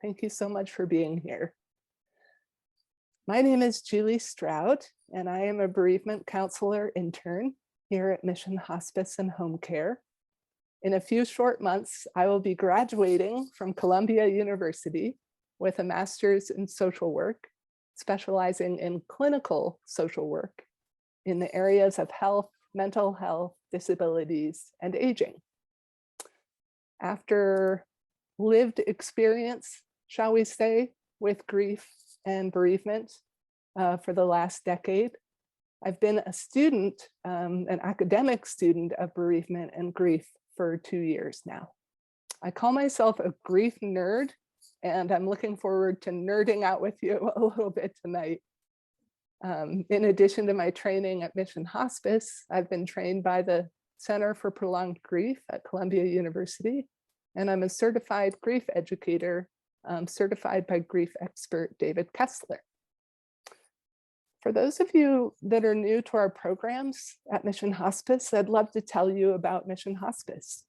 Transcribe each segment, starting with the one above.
Thank you so much for being here. My name is Julie Stroud, and I am a bereavement counselor intern here at Mission Hospice and Home Care. In a few short months, I will be graduating from Columbia University with a master's in social work, specializing in clinical social work in the areas of health, mental health, disabilities, and aging. After lived experience, shall we say, with grief and bereavement for the last decade, I've been a student, an academic student of bereavement and grief for 2 years now. I call myself a grief nerd, and I'm looking forward to nerding out with you a little bit tonight. In addition to my training at Mission Hospice, I've been trained by the Center for Prolonged Grief at Columbia University, and I'm a certified grief educator, certified by grief expert David Kessler. For those of you that are new to our programs at Mission Hospice, I'd love to tell you about Mission Hospice.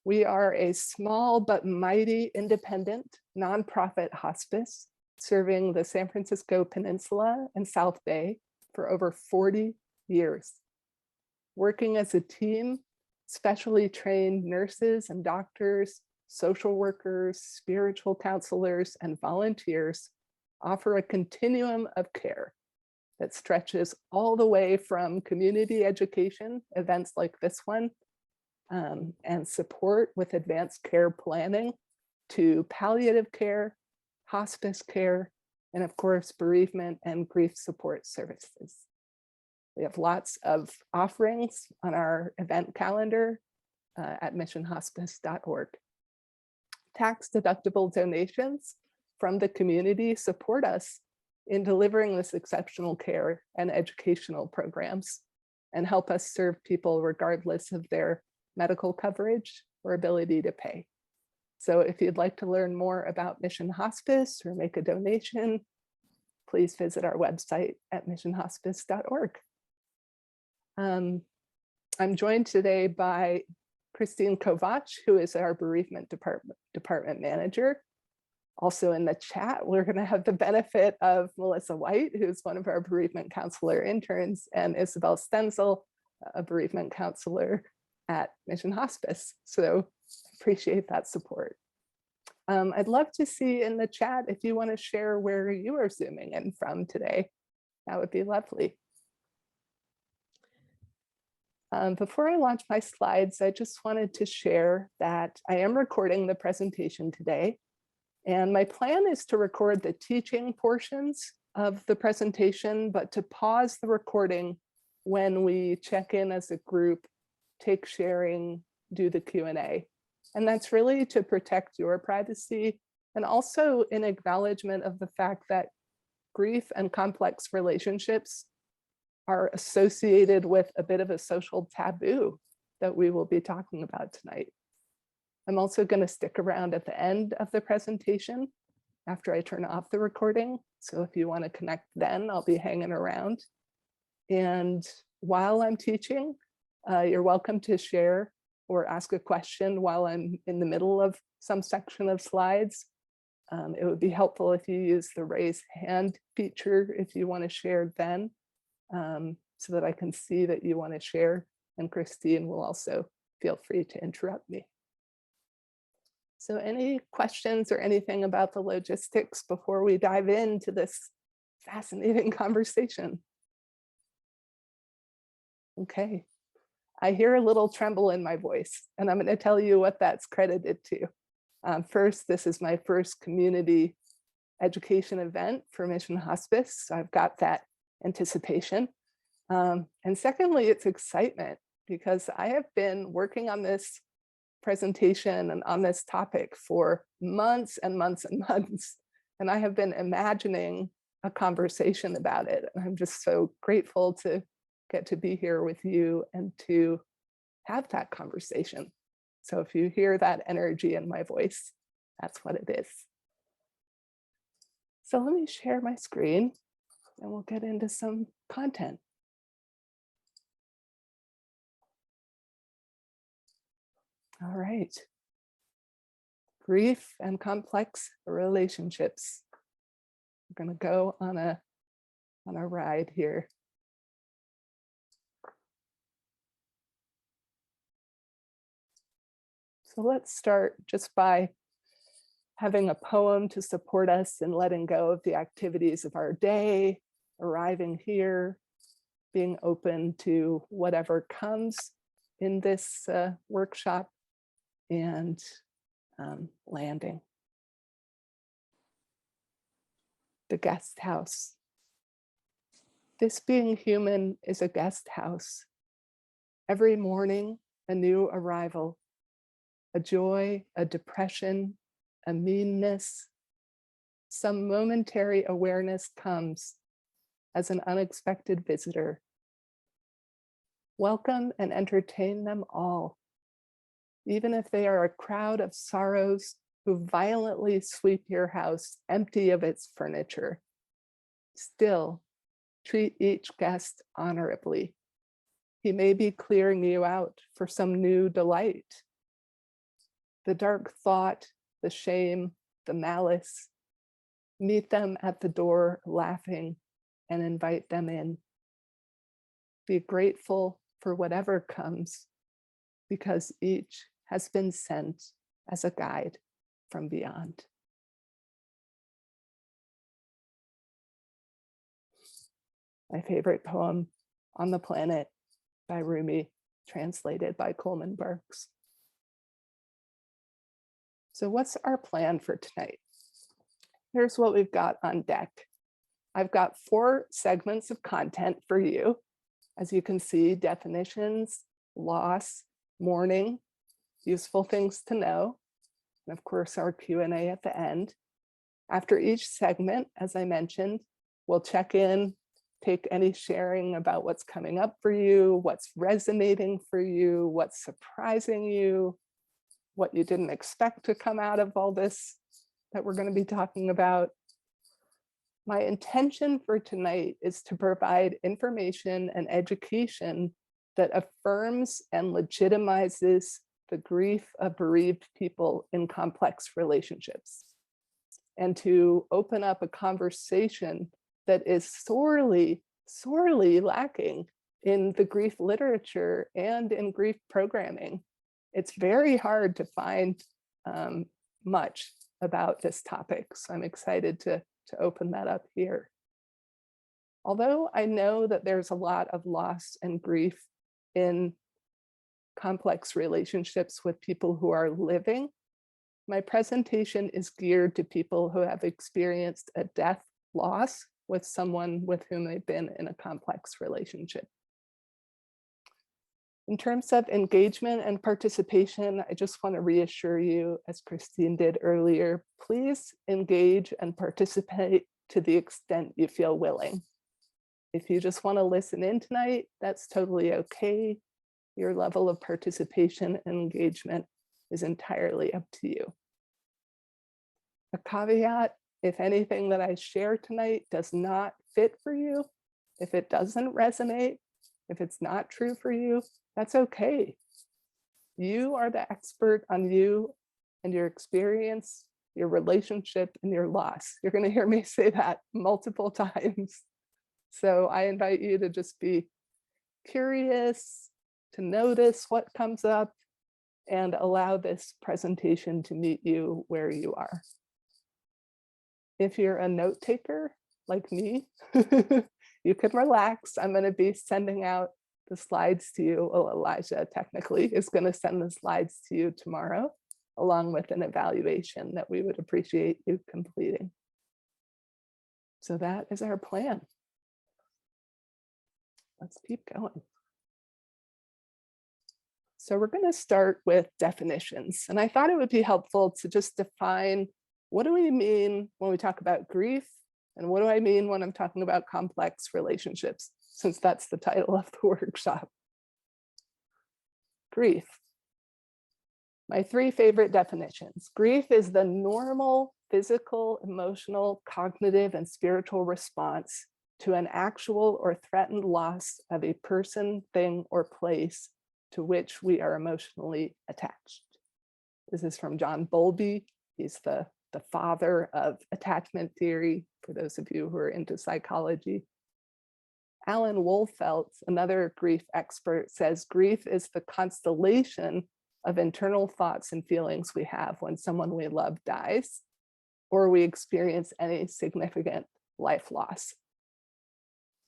We are a small but mighty independent nonprofit hospice serving the San Francisco Peninsula and South Bay for over 40 years. Working as a team, specially trained nurses and doctors, social workers, spiritual counselors, and volunteers offer a continuum of care that stretches all the way from community education, events like this one, and support with advanced care planning, to palliative care, hospice care, and of course, bereavement and grief support services. We have lots of offerings on our event calendar at missionhospice.org. Tax-deductible donations from the community support us in delivering this exceptional care and educational programs and help us serve people regardless of their medical coverage or ability to pay. So if you'd like to learn more about Mission Hospice or make a donation, please visit our website at missionhospice.org. I'm joined today by Christine Kovach, who is our bereavement department manager. Also in the chat, we're going to have the benefit of Melissa White, who's one of our bereavement counselor interns, and Isabel Stenzel, a bereavement counselor at Mission Hospice. So appreciate that support. I'd love to see in the chat if you want to share where you are Zooming in from today. That would be lovely. Before I launch my slides, I just wanted to share that I am recording the presentation today. And my plan is to record the teaching portions of the presentation, but to pause the recording when we check in as a group, take sharing, do the Q&A. And that's really to protect your privacy and also in acknowledgement of the fact that grief and complex relationships are associated with a bit of a social taboo that we will be talking about tonight. I'm also going to stick around at the end of the presentation after I turn off the recording. So if you want to connect then, I'll be hanging around. And while I'm teaching, you're welcome to share or ask a question while I'm in the middle of some section of slides. It would be helpful if you use the raise hand feature if you want to share then, so that I can see that you want to share. And Christine will also feel free to interrupt me. So any questions or anything about the logistics before we dive into this fascinating conversation? Okay, I hear a little tremble in my voice, and I'm going to tell you what that's credited to. First, this is my first community education event for Mission Hospice, so I've got that anticipation. And secondly, it's excitement, because I have been working on this presentation and on this topic for months and months and months. And I have been imagining a conversation about it. I'm just so grateful to get to be here with you and to have that conversation. So if you hear that energy in my voice, that's what it is. So let me share my screen and we'll get into some content. All right. grief and complex relationships. We're going to go on a ride here. So let's start just by having a poem to support us in letting go of the activities of our day, arriving here, being open to whatever comes in this workshop, and landing. The guest house. This being human is a guest house. Every morning, a new arrival, a joy, a depression, a meanness. Some momentary awareness comes as an unexpected visitor. Welcome and entertain them all, even if they are a crowd of sorrows who violently sweep your house empty of its furniture. Still, treat each guest honorably. He may be clearing you out for some new delight. The dark thought, the shame, the malice, meet them at the door laughing and invite them in. Be grateful for whatever comes, because each has been sent as a guide from beyond. My favorite poem on the planet by Rumi, translated by Coleman Barks. So what's our plan for tonight? Here's what we've got on deck. I've got 4 segments of content for you. As you can see, definitions, loss, mourning, useful things to know, and of course our Q&A at the end. After each segment, as I mentioned, we'll check in, take any sharing about what's coming up for you, what's resonating for you, what's surprising you, what you didn't expect to come out of all this that we're going to be talking about. My intention for tonight is to provide information and education that affirms and legitimizes the grief of bereaved people in complex relationships, and to open up a conversation that is sorely, sorely lacking in the grief literature and in grief programming. It's very hard to find much about this topic, so I'm excited to open that up here. Although I know that there's a lot of loss and grief in complex relationships with people who are living, my presentation is geared to people who have experienced a death loss with someone with whom they've been in a complex relationship. In terms of engagement and participation, I just want to reassure you, as Christine did earlier, please engage and participate to the extent you feel willing. If you just want to listen in tonight, that's totally okay. Your level of participation and engagement is entirely up to you. A caveat: if anything that I share tonight does not fit for you, if it doesn't resonate, if it's not true for you, that's okay. You are the expert on you and your experience, your relationship, and your loss. You're going to hear me say that multiple times. So I invite you to just be curious, to notice what comes up, and allow this presentation to meet you where you are. If you're a note taker like me, you can relax. I'm going to be sending out the slides to you. Well, Elijah technically is going to send the slides to you tomorrow, along with an evaluation that we would appreciate you completing. So that is our plan. Let's keep going. So we're going to start with definitions. And I thought it would be helpful to just define, what do we mean when we talk about grief? And what do I mean when I'm talking about complex relationships, since that's the title of the workshop? Grief. My 3 favorite definitions. Grief is the normal physical, emotional, cognitive, and spiritual response to an actual or threatened loss of a person, thing, or place to which we are emotionally attached. This is from John Bowlby, He's the father of attachment theory, for those of you who are into psychology. Alan Wolfelt, another grief expert, says grief is the constellation of internal thoughts and feelings we have when someone we love dies, or we experience any significant life loss.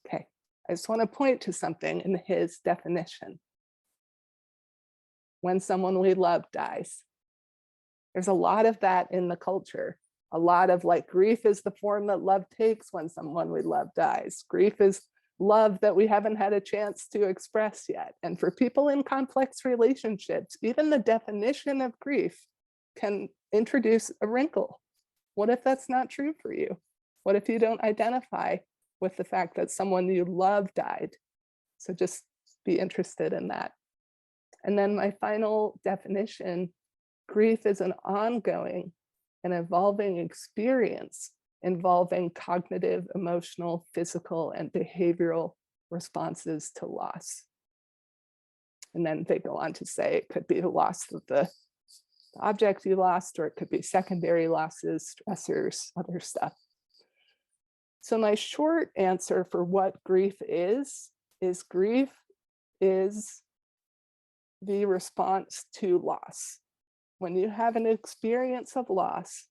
Okay, I just want to point to something in his definition. When someone we love dies. There's a lot of that in the culture. A lot of like grief is the form that love takes when someone we love dies. Grief is love that we haven't had a chance to express yet. And for people in complex relationships, even the definition of grief can introduce a wrinkle. What if that's not true for you? What if you don't identify with the fact that someone you love died? So just be interested in that. And then my final definition, grief is an ongoing and evolving experience involving cognitive, emotional, physical, and behavioral responses to loss. And then they go on to say it could be the loss of the object you lost, or it could be secondary losses, stressors, other stuff. So my short answer for what grief is grief is the response to loss. When you have an experience of loss,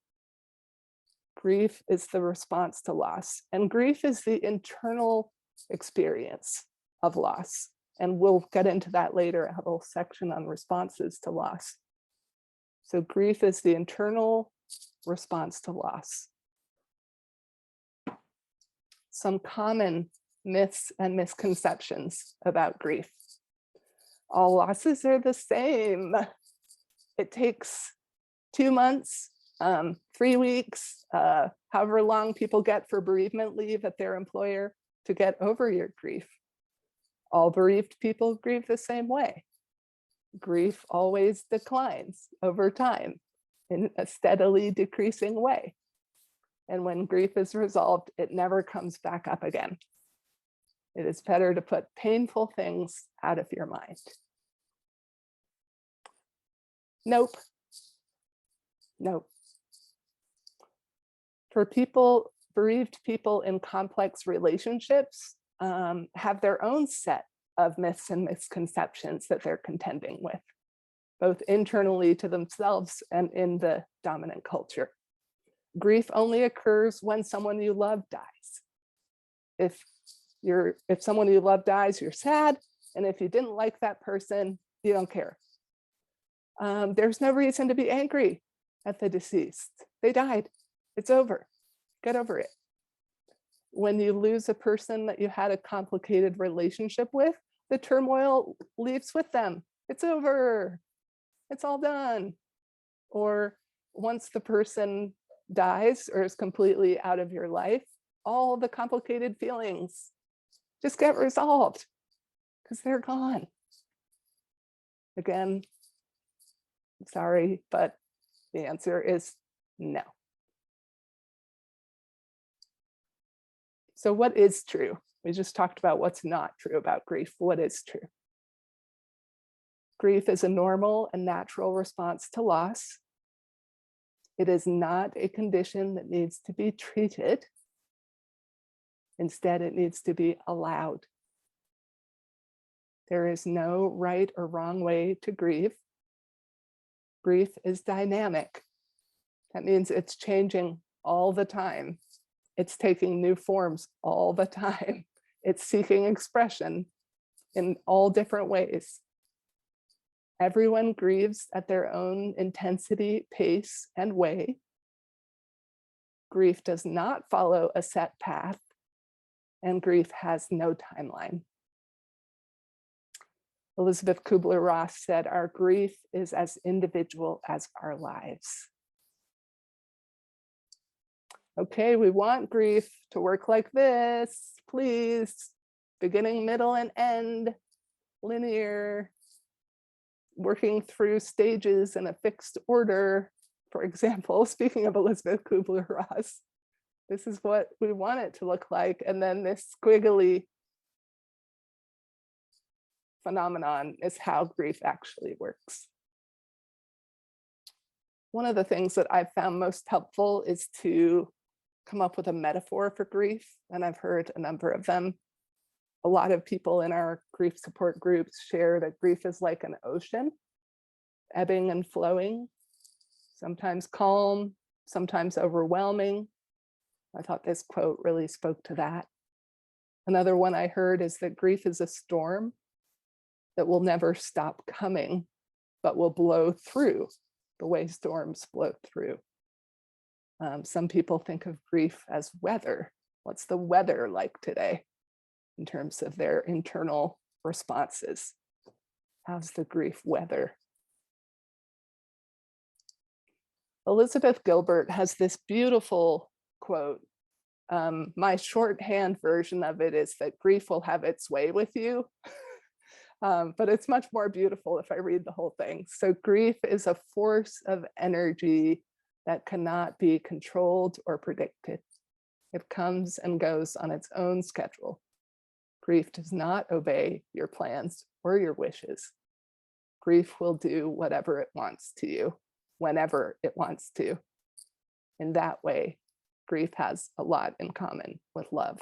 grief is the response to loss. And grief is the internal experience of loss. And we'll get into that later. I have a whole section on responses to loss. So grief is the internal response to loss. Some common myths and misconceptions about grief. All losses are the same. It takes 2 months, 3 weeks, however long people get for bereavement leave at their employer to get over your grief. All bereaved people grieve the same way. Grief always declines over time in a steadily decreasing way. And when grief is resolved, it never comes back up again. It is better to put painful things out of your mind. Nope. Nope. For people, bereaved people in complex relationships have their own set of myths and misconceptions that they're contending with, both internally to themselves and in the dominant culture. Grief only occurs when someone you love dies. If someone you love dies, you're sad. And if you didn't like that person, you don't care. There's no reason to be angry at the deceased. They died. It's over. Get over it. When you lose a person that you had a complicated relationship with, the turmoil leaves with them. It's over. It's all done. Or once the person dies or is completely out of your life, all the complicated feelings just get resolved because they're gone. Again, I'm sorry, but the answer is no. So what is true? We just talked about what's not true about grief. What is true? Grief is a normal and natural response to loss. It is not a condition that needs to be treated. Instead, it needs to be allowed. There is no right or wrong way to grieve. Grief is dynamic. That means it's changing all the time. It's taking new forms all the time. It's seeking expression in all different ways. Everyone grieves at their own intensity, pace, and way. Grief does not follow a set path, and grief has no timeline. Elizabeth Kubler-Ross said, "Our grief is as individual as our lives." Okay, we want grief to work like this, please. Beginning, middle, and end, linear, working through stages in a fixed order. For example, speaking of Elizabeth Kubler-Ross, this is what we want it to look like. And then this squiggly phenomenon is how grief actually works. One of the things that I've found most helpful is to come up with a metaphor for grief, and I've heard a number of them. A lot of people in our grief support groups share that grief is like an ocean, ebbing and flowing, sometimes calm, sometimes overwhelming. I thought this quote really spoke to that. Another one I heard is that grief is a storm that will never stop coming, but will blow through the way storms blow through. Some people think of grief as weather. What's the weather like today in terms of their internal responses? How's the grief weather? Elizabeth Gilbert has this beautiful quote. My shorthand version of it is that grief will have its way with you. But it's much more beautiful if I read the whole thing. So grief is a force of energy that cannot be controlled or predicted. It comes and goes on its own schedule. Grief does not obey your plans or your wishes. Grief will do whatever it wants to you, whenever it wants to. In that way, grief has a lot in common with love.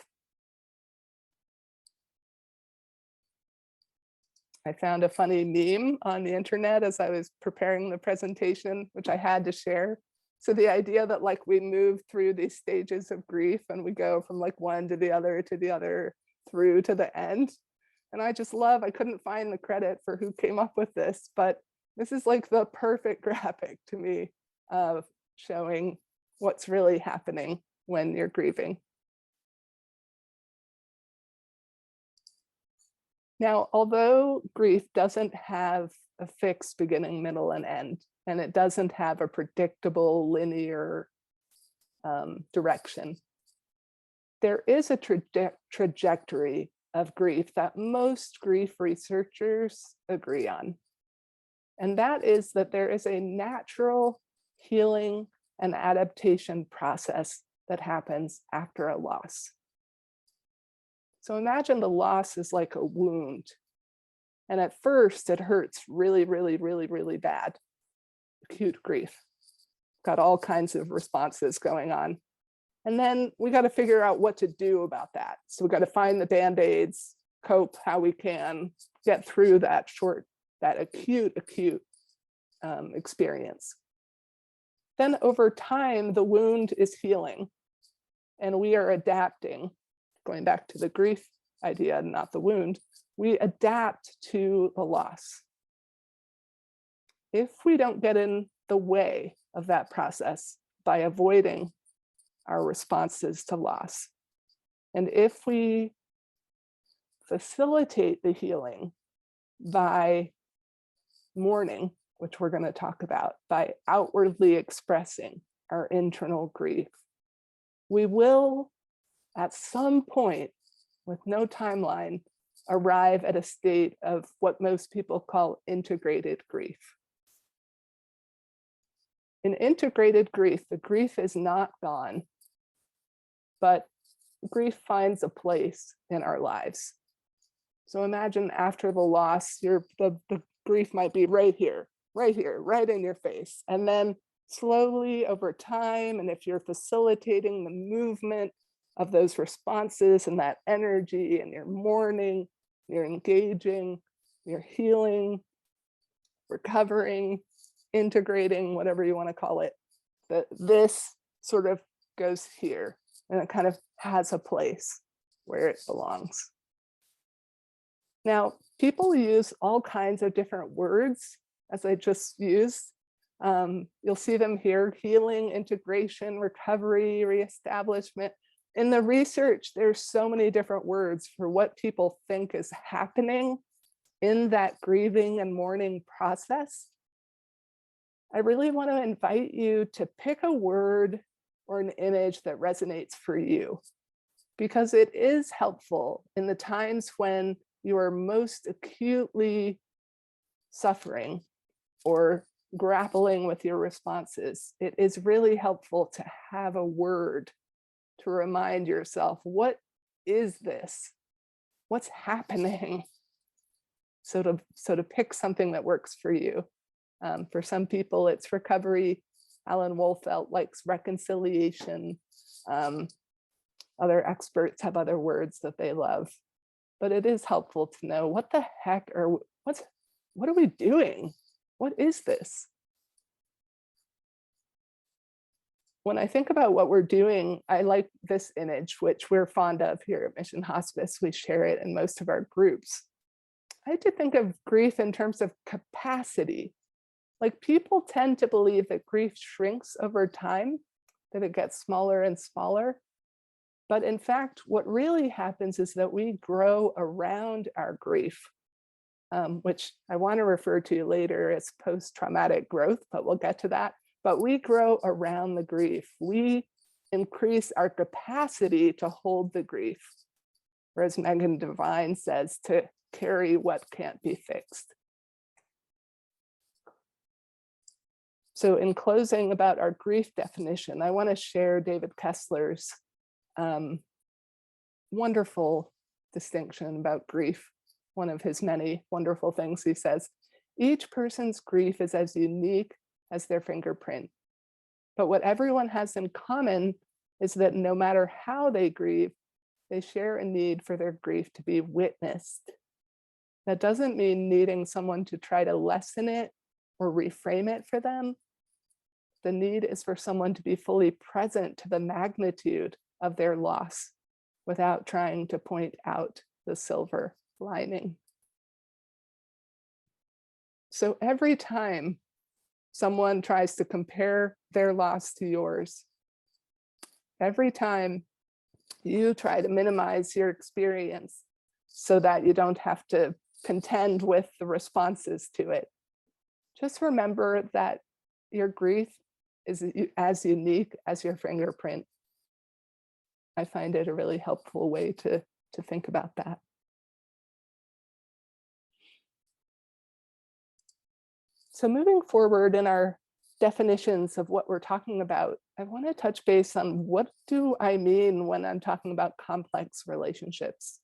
I found a funny meme on the internet as I was preparing the presentation, which I had to share. So the idea that like we move through these stages of grief and we go from like one to the other through to the end. And I just love, I couldn't find the credit for who came up with this, but this is like the perfect graphic to me of showing what's really happening when you're grieving. Now, although grief doesn't have a fixed beginning, middle, and end, and it doesn't have a predictable linear direction, there is a trajectory of grief that most grief researchers agree on. And that is that there is a natural healing and adaptation process that happens after a loss. So imagine the loss is like a wound. And at first it hurts really, really, really, really bad. Acute grief. Got all kinds of responses going on. And then we got to figure out what to do about that. So we got to find the Band-Aids, cope how we can, get through that acute experience. Then over time, the wound is healing and we are adapting. Going back to the grief idea, not the wound, we adapt to the loss. If we don't get in the way of that process by avoiding our responses to loss, and if we facilitate the healing by mourning, which we're going to talk about, by outwardly expressing our internal grief, we will at some point, with no timeline, arrive at a state of what most people call integrated grief. In integrated grief, the grief is not gone, but grief finds a place in our lives. So imagine after the loss, the grief might be right here, right in your face. And then slowly over time, and if you're facilitating the movement of those responses and that energy, and you're mourning, you're engaging, you're healing, recovering, integrating, whatever you want to call it, that this sort of goes here and it kind of has a place where it belongs. Now, people use all kinds of different words, as I just used. You'll see them here: healing, integration, recovery, reestablishment. In the research, there's so many different words for what people think is happening in that grieving and mourning process. I really want to invite you to pick a word or an image that resonates for you, because it is helpful in the times when you are most acutely suffering or grappling with your responses. It is really helpful to have a word to remind yourself, what is this? What's happening? So to pick something that works for you. For some people, it's recovery. Alan Wolfelt likes reconciliation. Other experts have other words that they love, but it is helpful to know what the heck, or what are we doing? What is this? When I think about what we're doing, I like this image, which we're fond of here at Mission Hospice. We share it in most of our groups. I had to think of grief in terms of capacity. Like, people tend to believe that grief shrinks over time, that it gets smaller and smaller. But in fact, what really happens is that we grow around our grief, which I want to refer to later as post-traumatic growth, but we'll get to that. But we grow around the grief. We increase our capacity to hold the grief, or as Megan Devine says, to carry what can't be fixed. So in closing about our grief definition, I want to share David Kessler's wonderful distinction about grief. One of his many wonderful things he says: each person's grief is as unique as their fingerprint. But what everyone has in common is that no matter how they grieve, they share a need for their grief to be witnessed. That doesn't mean needing someone to try to lessen it or reframe it for them. The need is for someone to be fully present to the magnitude of their loss without trying to point out the silver lining. So every time someone tries to compare their loss to yours, every time you try to minimize your experience so that you don't have to contend with the responses to it, just remember that your grief is as unique as your fingerprint. I find it a really helpful way to think about that. So moving forward in our definitions of what we're talking about, I want to touch base on what do I mean when I'm talking about complex relationships.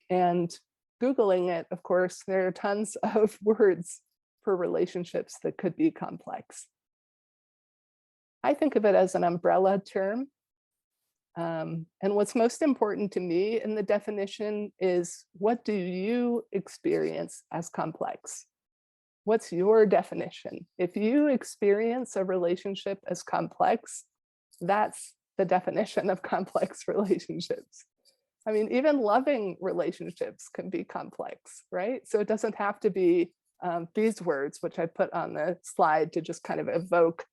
And Googling it, of course, there are tons of words for relationships that could be complex. I think of it as an umbrella term. And what's most important to me in the definition is, what do you experience as complex? What's your definition? If you experience a relationship as complex, that's the definition of complex relationships. I mean, even loving relationships can be complex, right? So it doesn't have to be these words, which I put on the slide to just kind of evoke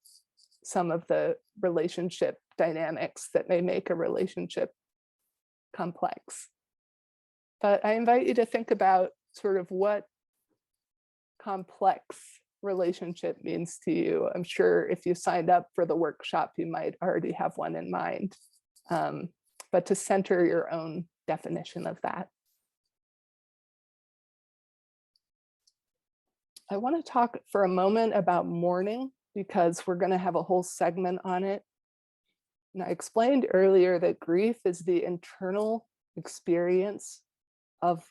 some of the relationship dynamics that may make a relationship complex. But I invite you to think about sort of what complex relationship means to you. I'm sure if you signed up for the workshop, you might already have one in mind, but to center your own definition of that. I want to talk for a moment about mourning, because we're going to have a whole segment on it. And I explained earlier that grief is the internal experience of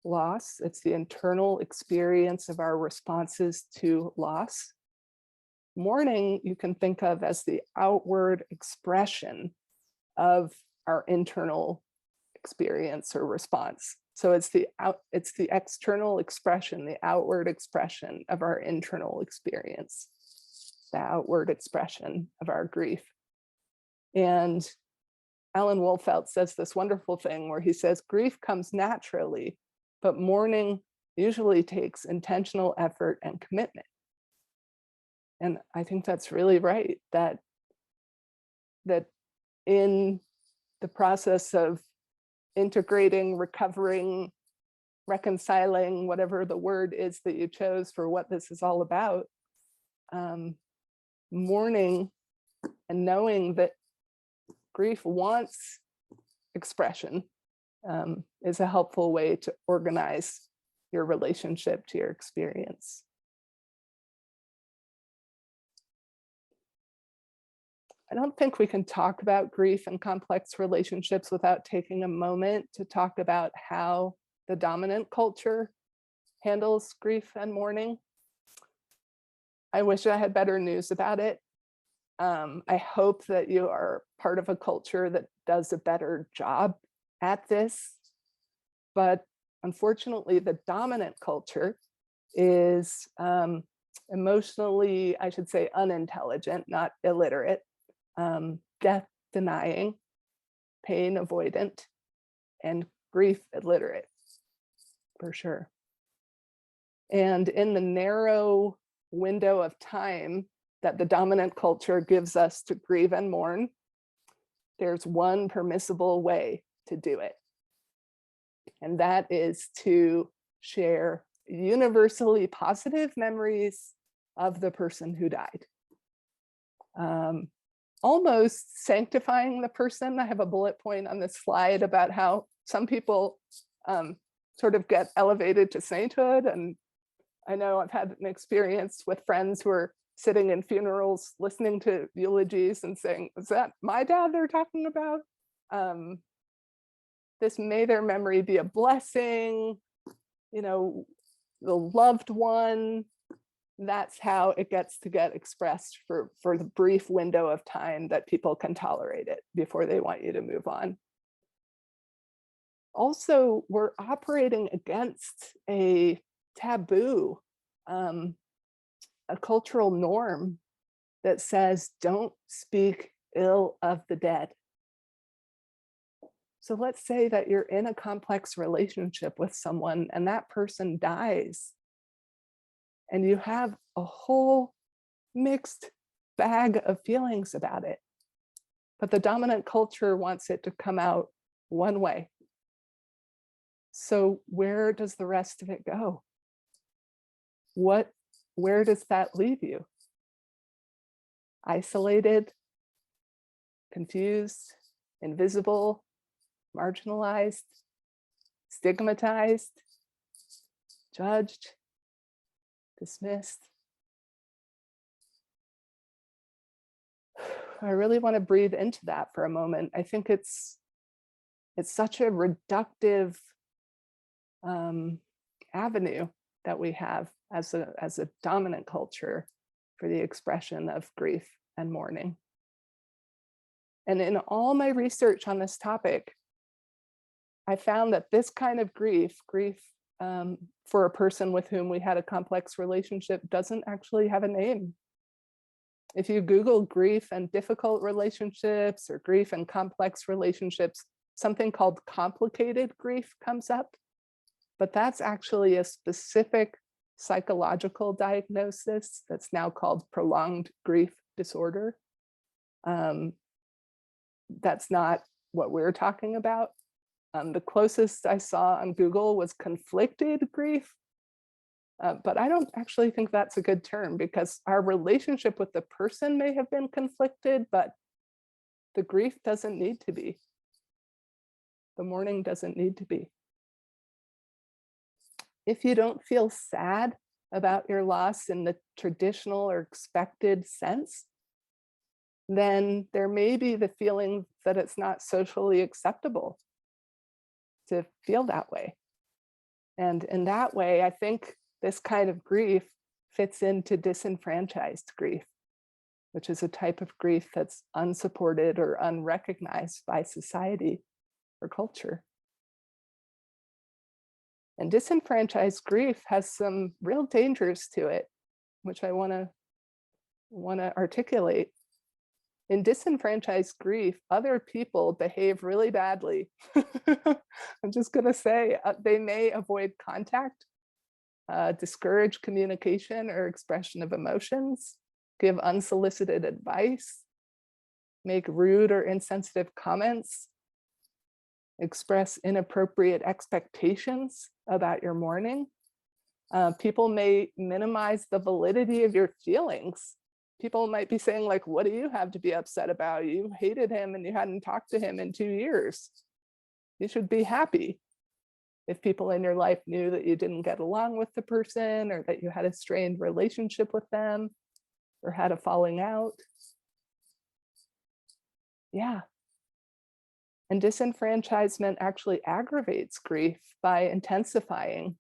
loss. It's the internal experience of our responses to loss. Mourning, you can think of as the outward expression of our internal experience or response. So it's the external expression, the outward expression of our internal experience, the outward expression of our grief. And Alan Wolfelt says this wonderful thing where he says, grief comes naturally, but mourning usually takes intentional effort and commitment. And I think that's really right, that in the process of integrating, recovering, reconciling, whatever the word is that you chose for what this is all about, mourning and knowing that grief wants expression is a helpful way to organize your relationship to your experience. I don't think we can talk about grief and complex relationships without taking a moment to talk about how the dominant culture handles grief and mourning. I wish I had better news about it. I hope that you are part of a culture that does a better job at this. But unfortunately, the dominant culture is emotionally, I should say, unintelligent, not illiterate, death denying, pain avoidant, and grief illiterate, for sure. And in the narrow window of time that the dominant culture gives us to grieve and mourn, there's one permissible way to do it. And that is to share universally positive memories of the person who died. Almost sanctifying the person. I have a bullet point on this slide about how some people sort of get elevated to sainthood. And I know I've had an experience with friends who are sitting in funerals, listening to eulogies and saying, is that my dad they're talking about? This may their memory be a blessing, you know, the loved one. That's how it gets to get expressed for the brief window of time that people can tolerate it before they want you to move on. Also, we're operating against a taboo, a cultural norm that says, don't speak ill of the dead. So let's say that you're in a complex relationship with someone and that person dies, and you have a whole mixed bag of feelings about it. But the dominant culture wants it to come out one way. So where does the rest of it go? Where does that leave you? Isolated, confused, invisible, marginalized, stigmatized, judged, dismissed. I really want to breathe into that for a moment. I think it's such a reductive avenue that we have as a dominant culture for the expression of grief and mourning. And in all my research on this topic, I found that this kind of grief for a person with whom we had a complex relationship doesn't actually have a name. If you Google grief and difficult relationships or grief and complex relationships, something called complicated grief comes up. But that's actually a specific psychological diagnosis that's now called prolonged grief disorder. That's not what we're talking about. The closest I saw on Google was conflicted grief. But I don't actually think that's a good term, because our relationship with the person may have been conflicted, but the grief doesn't need to be. The mourning doesn't need to be. If you don't feel sad about your loss in the traditional or expected sense, then there may be the feeling that it's not socially acceptable to feel that way. And in that way, I think this kind of grief fits into disenfranchised grief, which is a type of grief that's unsupported or unrecognized by society or culture. And disenfranchised grief has some real dangers to it, which I want to articulate. In disenfranchised grief, other people behave really badly. I'm just going to say they may avoid contact, discourage communication or expression of emotions, give unsolicited advice, make rude or insensitive comments, express inappropriate expectations about your mourning. People may minimize the validity of your feelings. People might be saying, like, what do you have to be upset about? You hated him and you hadn't talked to him in 2 years. You should be happy. If people in your life knew that you didn't get along with the person, or that you had a strained relationship with them, or had a falling out. Yeah. And disenfranchisement actually aggravates grief by intensifying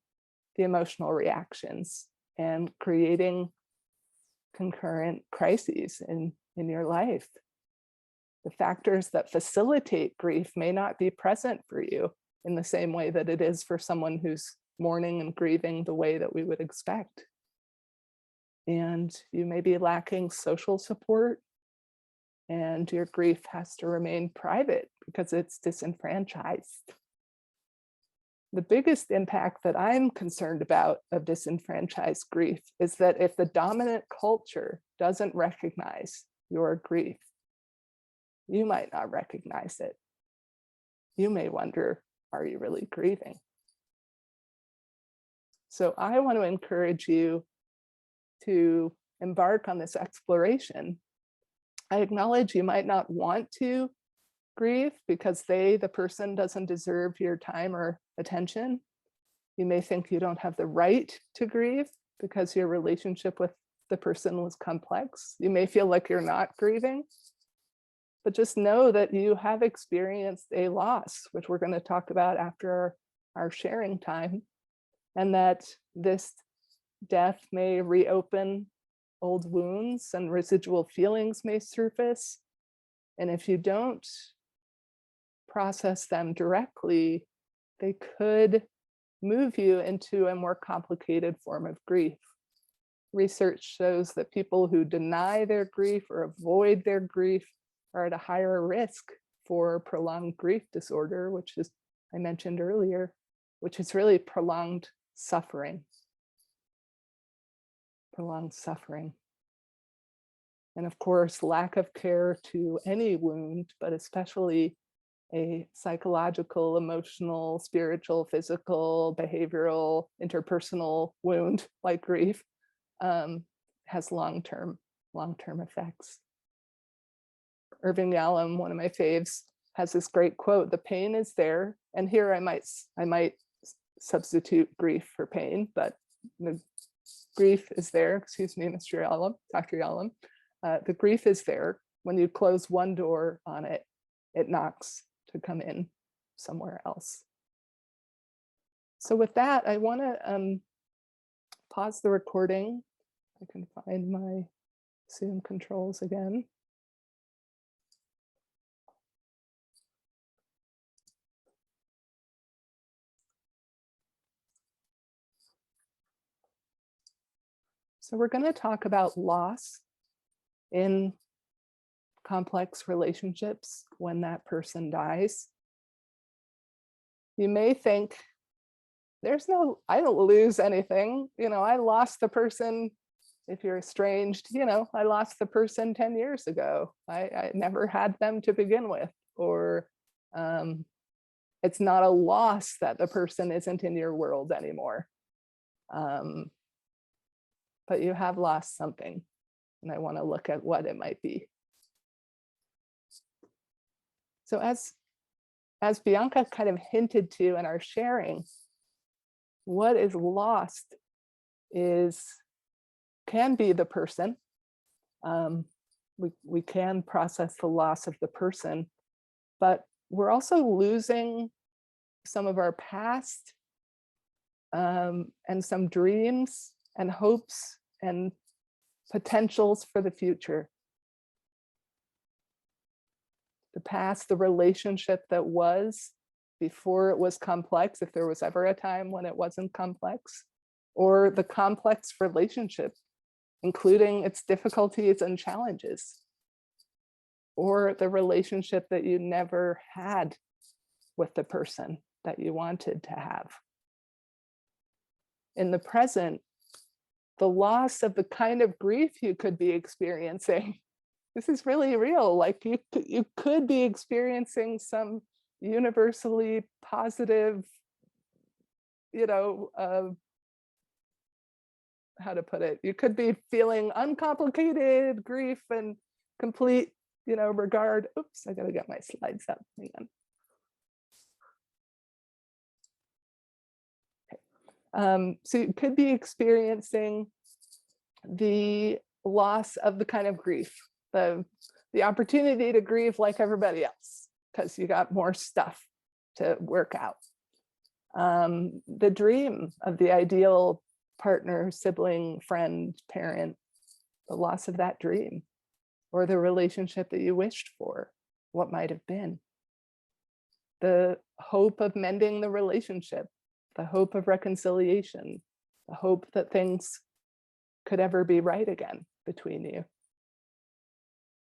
the emotional reactions and creating concurrent crises in in your life. The factors that facilitate grief may not be present for you in the same way that it is for someone who's mourning and grieving the way that we would expect. And you may be lacking social support, and your grief has to remain private because it's disenfranchised. The biggest impact that I'm concerned about of disenfranchised grief is that if the dominant culture doesn't recognize your grief, you might not recognize it. You may wonder, are you really grieving? So I want to encourage you to embark on this exploration. I acknowledge you might not want to grieve because the person doesn't deserve your time or attention. You may think you don't have the right to grieve because your relationship with the person was complex. You may feel like you're not grieving, but just know that you have experienced a loss, which we're going to talk about after our sharing time, and that this death may reopen old wounds and residual feelings may surface. And if you don't process them directly, they could move you into a more complicated form of grief. Research shows that people who deny their grief or avoid their grief are at a higher risk for prolonged grief disorder, which is, I mentioned earlier, which is really prolonged suffering. Prolonged suffering. And of course, lack of care to any wound, but especially a psychological, emotional, spiritual, physical, behavioral, interpersonal wound like grief has long-term effects. Irving Yalom, one of my faves, has this great quote: "The pain is there," and here I might substitute grief for pain, but the grief is there. Excuse me, Mr. Yalom, Dr. Yalom. The grief is there. When you close one door on it, it knocks to come in somewhere else. So with that, I want to pause the recording. I can find my Zoom controls again. So we're going to talk about loss in complex relationships when that person dies. You may think, I don't lose anything. I lost the person. If you're estranged, I lost the person 10 years ago. I never had them to begin with. Or it's not a loss that the person isn't in your world anymore. But you have lost something, and I want to look at what it might be. So as Bianca kind of hinted to in our sharing, what is lost can be the person. We can process the loss of the person, but we're also losing some of our past and some dreams and hopes and potentials for the future. The past, the relationship that was before it was complex, if there was ever a time when it wasn't complex, or the complex relationship, including its difficulties and challenges, or the relationship that you never had with the person that you wanted to have. In the present, the loss of the kind of grief you could be experiencing. This is really real. Like you could be experiencing some universally positive, how to put it? You could be feeling uncomplicated grief and complete, regard. Oops, I gotta get my slides up. Hang on. So you could be experiencing the loss of the kind of grief, the opportunity to grieve like everybody else, because you got more stuff to work out. The dream of the ideal partner, sibling, friend, parent, the loss of that dream. or the relationship that you wished for, what might have been. The hope of mending the relationship, the hope of reconciliation, the hope that things could ever be right again between you.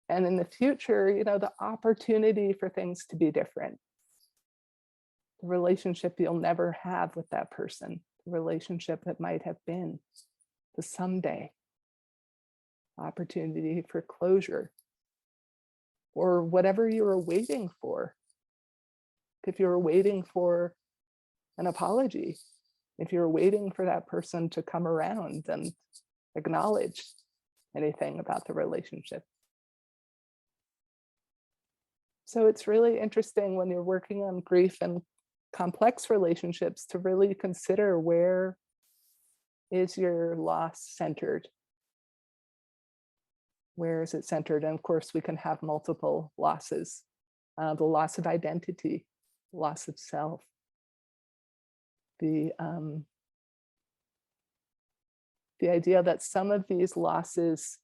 And in the future, the opportunity for things to be different. The relationship you'll never have with that person, the relationship that might have been, the someday opportunity for closure, or whatever you were waiting for. If you were waiting for an apology, if you were waiting for that person to come around and acknowledge anything about the relationship. So it's really interesting when you're working on grief and complex relationships to really consider, where is your loss centered? Where is it centered? And of course, we can have multiple losses. The loss of identity, loss of self, the idea that some of these losses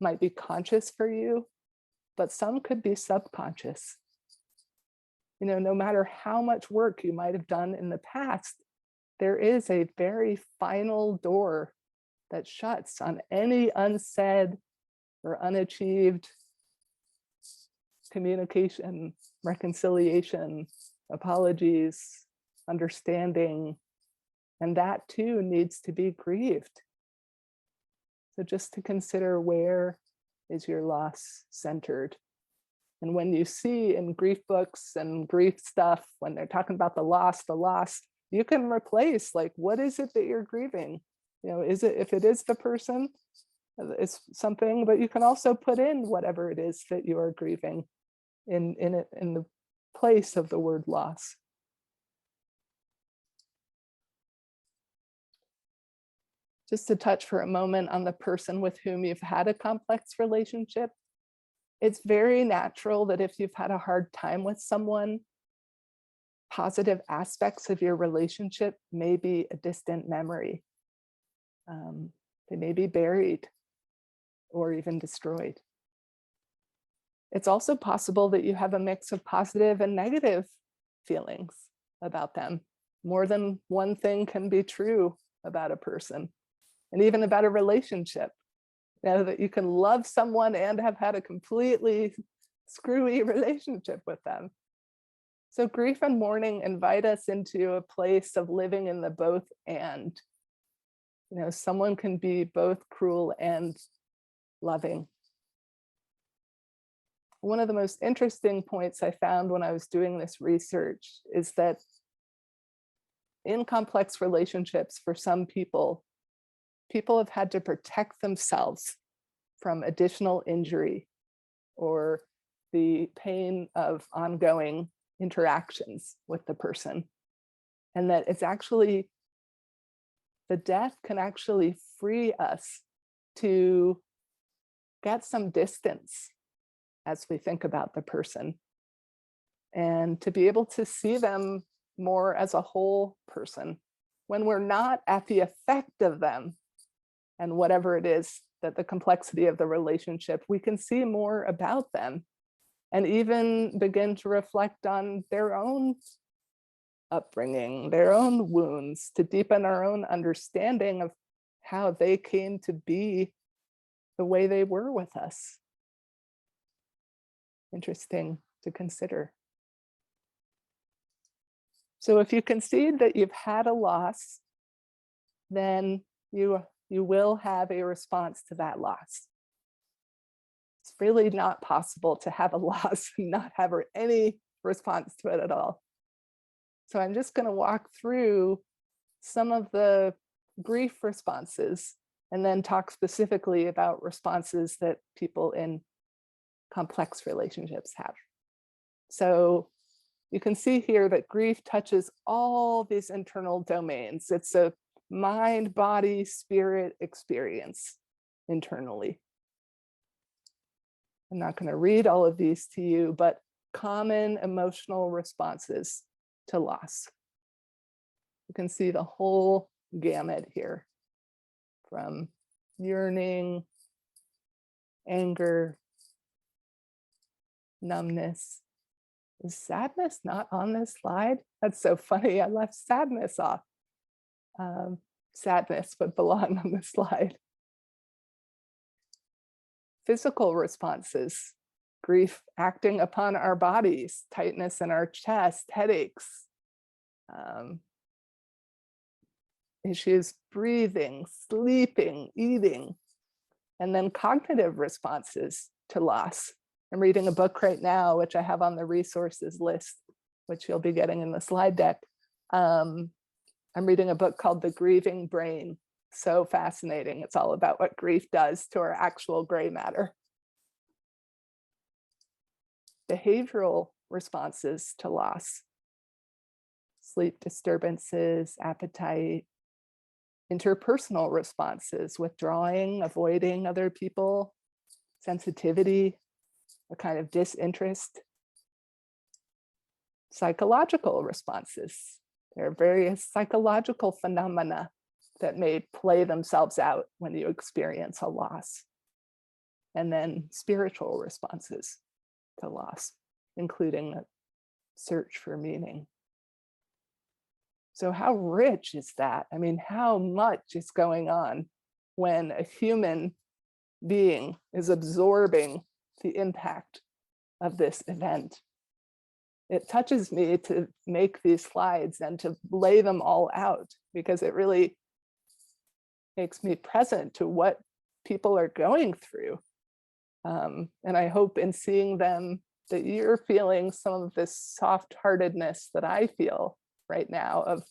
might be conscious for you, but some could be subconscious. No matter how much work you might have done in the past, there is a very final door that shuts on any unsaid or unachieved communication, reconciliation, apologies, understanding, and that too needs to be grieved. So just to consider, where is your loss centered? And when you see in grief books and grief stuff, when they're talking about the loss, you can replace, like, what is it that you're grieving? Is it, if it is the person, it's something, but you can also put in whatever it is that you are grieving in the place of the word loss. Just to touch for a moment on the person with whom you've had a complex relationship. It's very natural that if you've had a hard time with someone, positive aspects of your relationship may be a distant memory. They may be buried or even destroyed. It's also possible that you have a mix of positive and negative feelings about them. More than one thing can be true about a person, and even about a relationship. That you can love someone and have had a completely screwy relationship with them. So grief and mourning invite us into a place of living in the both and. Someone can be both cruel and loving. One of the most interesting points I found when I was doing this research is that in complex relationships, for some people have had to protect themselves from additional injury or the pain of ongoing interactions with the person. And that it's actually, the death can actually free us to get some distance as we think about the person, and to be able to see them more as a whole person, when we're not at the effect of them and whatever it is that the complexity of the relationship, we can see more about them and even begin to reflect on their own upbringing, their own wounds, to deepen our own understanding of how they came to be the way they were with us. Interesting to consider. So if you concede that you've had a loss, then you will have a response to that loss. It's really not possible to have a loss and not have any response to it at all. So I'm just going to walk through some of the grief responses and then talk specifically about responses that people in complex relationships have. So you can see here that grief touches all these internal domains. It's a mind, body, spirit experience internally. I'm not going to read all of these to you, but common emotional responses to loss. You can see the whole gamut here, from yearning, anger, numbness. Is sadness not on this slide? That's so funny. I left sadness off. Sadness would belong on this slide. Physical responses, grief acting upon our bodies, tightness in our chest, headaches, issues breathing, sleeping, eating, and then cognitive responses to loss. I'm reading a book right now, which I have on the resources list, which you'll be getting in the slide deck. I'm reading a book called The Grieving Brain. So fascinating. It's all about what grief does to our actual gray matter. Behavioral responses to loss, sleep disturbances, appetite, interpersonal responses, withdrawing, avoiding other people, sensitivity, a kind of disinterest. Psychological responses. There are various psychological phenomena that may play themselves out when you experience a loss. And then spiritual responses to loss, including a search for meaning. So how rich is that? I mean, how much is going on when a human being is absorbing the impact of this event? It touches me to make these slides and to lay them all out, because it really makes me present to what people are going through. And I hope in seeing them that you're feeling some of this soft-heartedness that I feel right now of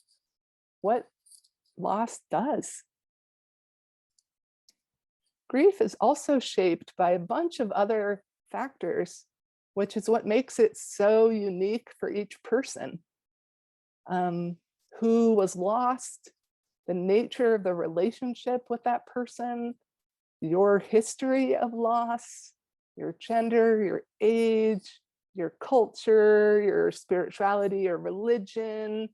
what loss does. Grief is also shaped by a bunch of other factors, which is what makes it so unique for each person. Who was lost, the nature of the relationship with that person, your history of loss, your gender, your age, your culture, your spirituality, your religion,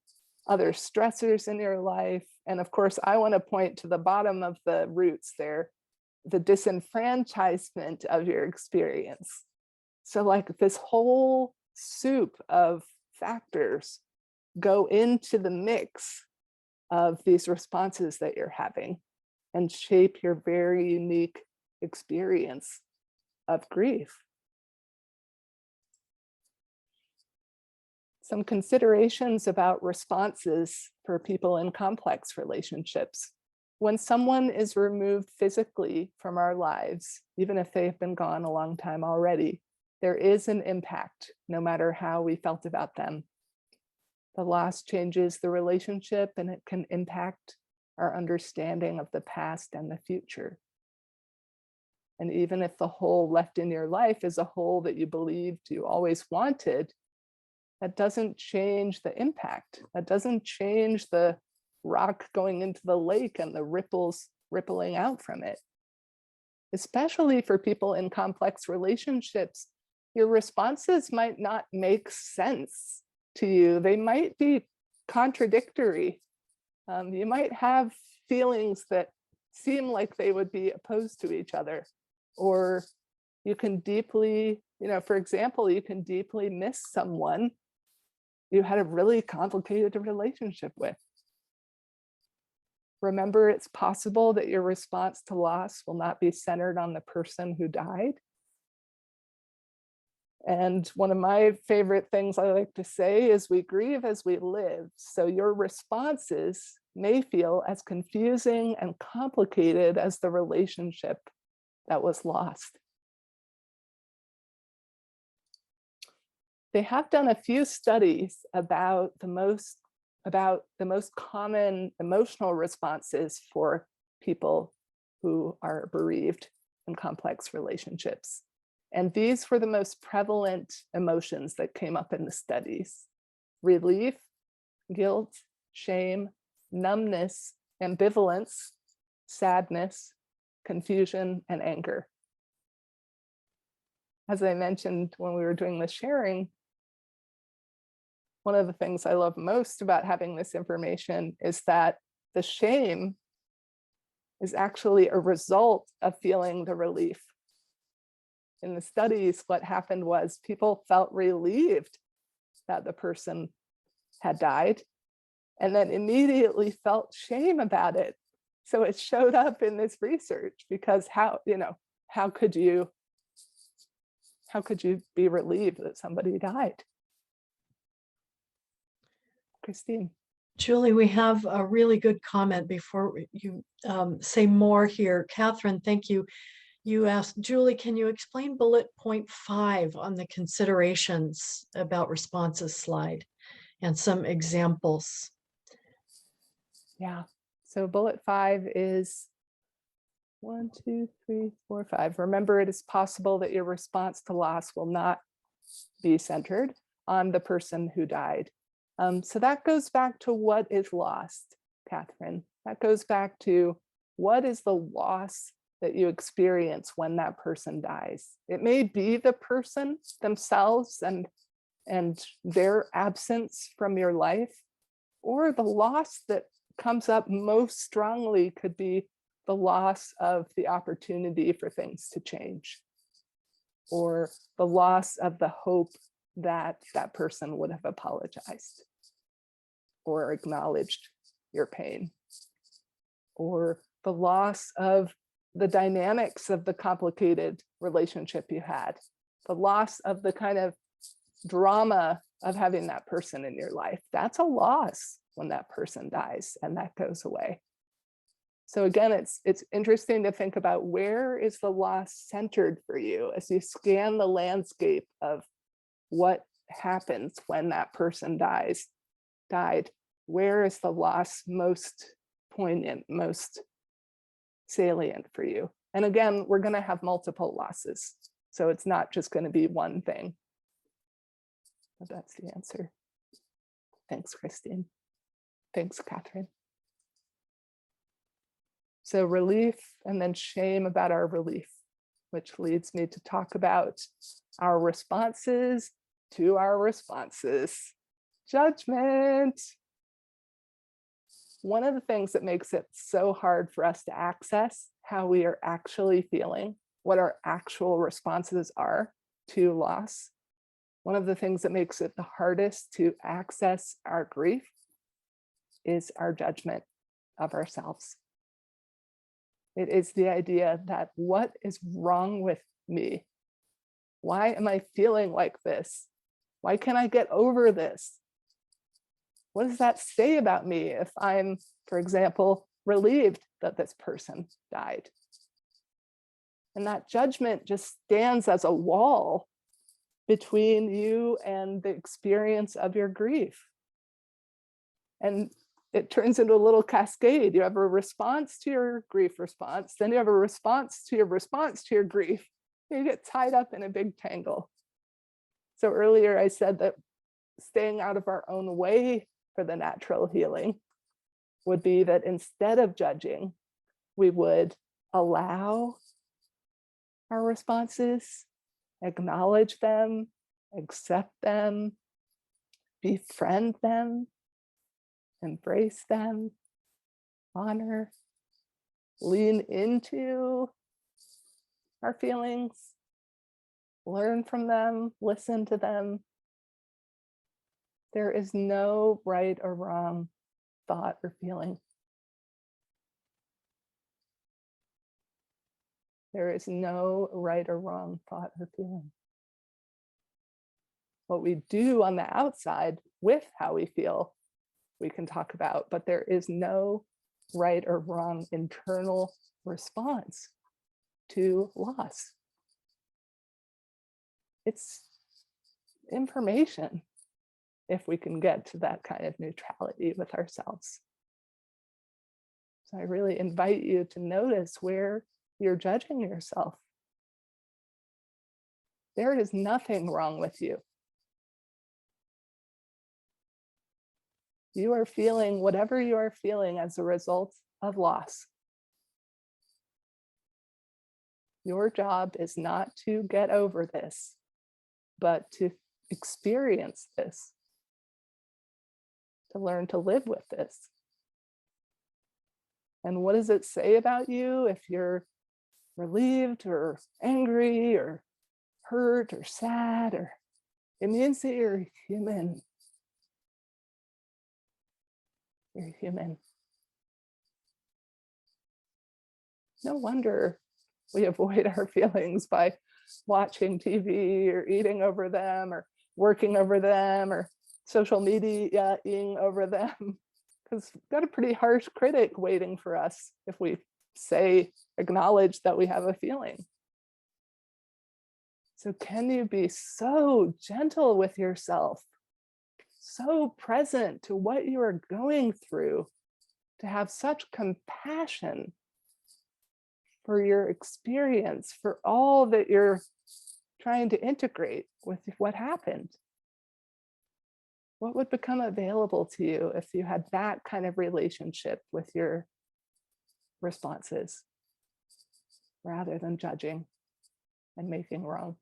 other stressors in your life. And of course, I want to point to the bottom of the roots there, the disenfranchisement of your experience. So like this whole soup of factors go into the mix of these responses that you're having and shape your very unique experience of grief. Some considerations about responses for people in complex relationships. When someone is removed physically from our lives, even if they've been gone a long time already, there is an impact, no matter how we felt about them. The loss changes the relationship, and it can impact our understanding of the past and the future. And even if the hole left in your life is a hole that you believed you always wanted, that doesn't change the impact. That doesn't change the rock going into the lake and the ripples rippling out from it. Especially for people in complex relationships, your responses might not make sense to you. They might be contradictory. You might have feelings that seem like they would be opposed to each other, or you can deeply, for example, you can deeply miss someone you had a really complicated relationship with. Remember, it's possible that your response to loss will not be centered on the person who died. And one of my favorite things I like to say is we grieve as we live. So your responses may feel as confusing and complicated as the relationship that was lost. They have done a few studies about the most common emotional responses for people who are bereaved in complex relationships. And these were the most prevalent emotions that came up in the studies: relief, guilt, shame, numbness, ambivalence, sadness, confusion, and anger. As I mentioned when we were doing the sharing, one of the things I love most about having this information is that the shame is actually a result of feeling the relief. in the studies, what happened was people felt relieved that the person had died, and then immediately felt shame about it. So it showed up in this research, because how could you be relieved that somebody died? Christine. Julie, we have a really good comment before you say more here. Catherine, thank you. You asked, Julie, can you explain bullet point 5 on the considerations about responses slide and some examples? Yeah. So bullet 5 is 1, 2, 3, 4, 5. Remember, it is possible that your response to loss will not be centered on the person who died. So that goes back to what is lost, Catherine. That goes back to what is the loss that you experience when that person dies. It may be the person themselves and their absence from your life, or the loss that comes up most strongly could be the loss of the opportunity for things to change, or the loss of the hope that that person would have apologized or acknowledged your pain, or the loss of the dynamics of the complicated relationship you had, the loss of the kind of drama of having that person in your life. That's a loss when that person dies and that goes away. So again, it's interesting to think about, where is the loss centered for you as you scan the landscape of what happens when that person died. Where is the loss most poignant, most salient for you? And again, we're going to have multiple losses, so it's not just going to be one thing. But that's the answer. Thanks, Christine. Thanks, Catherine. So relief and then shame about our relief, which leads me to talk about our responses to our responses. Judgment. One of the things that makes it so hard for us to access how we are actually feeling, what our actual responses are to loss, one of the things that makes it the hardest to access our grief is our judgment of ourselves. It is the idea that, what is wrong with me? Why am I feeling like this? Why can't I get over this? What does that say about me if I'm, for example, relieved that this person died? And that judgment just stands as a wall between you and the experience of your grief. And it turns into a little cascade. You have a response to your grief response, then you have a response to your grief. You get tied up in a big tangle. So earlier I said that staying out of our own way for the natural healing would be that instead of judging, we would allow our responses, acknowledge them, accept them, befriend them, embrace them, honor, lean into our feelings, learn from them, listen to them. There is no right or wrong thought or feeling. There is no right or wrong thought or feeling. What we do on the outside with how we feel, we can talk about, but there is no right or wrong internal response to loss. It's information, if we can get to that kind of neutrality with ourselves. So I really invite you to notice where you're judging yourself. There is nothing wrong with you. You are feeling whatever you are feeling as a result of loss. Your job is not to get over this, but to experience this, to learn to live with this. And what does it say about you if you're relieved or angry or hurt or sad, or it means that you're human. You're human. No wonder we avoid our feelings by watching TV or eating over them or working over them or social media-ing over them, because we've got a pretty harsh critic waiting for us if we acknowledge that we have a feeling. So can you be so gentle with yourself, so present to what you are going through, to have such compassion for your experience, for all that you're trying to integrate with what happened? What would become available to you if you had that kind of relationship with your responses, rather than judging and making wrong?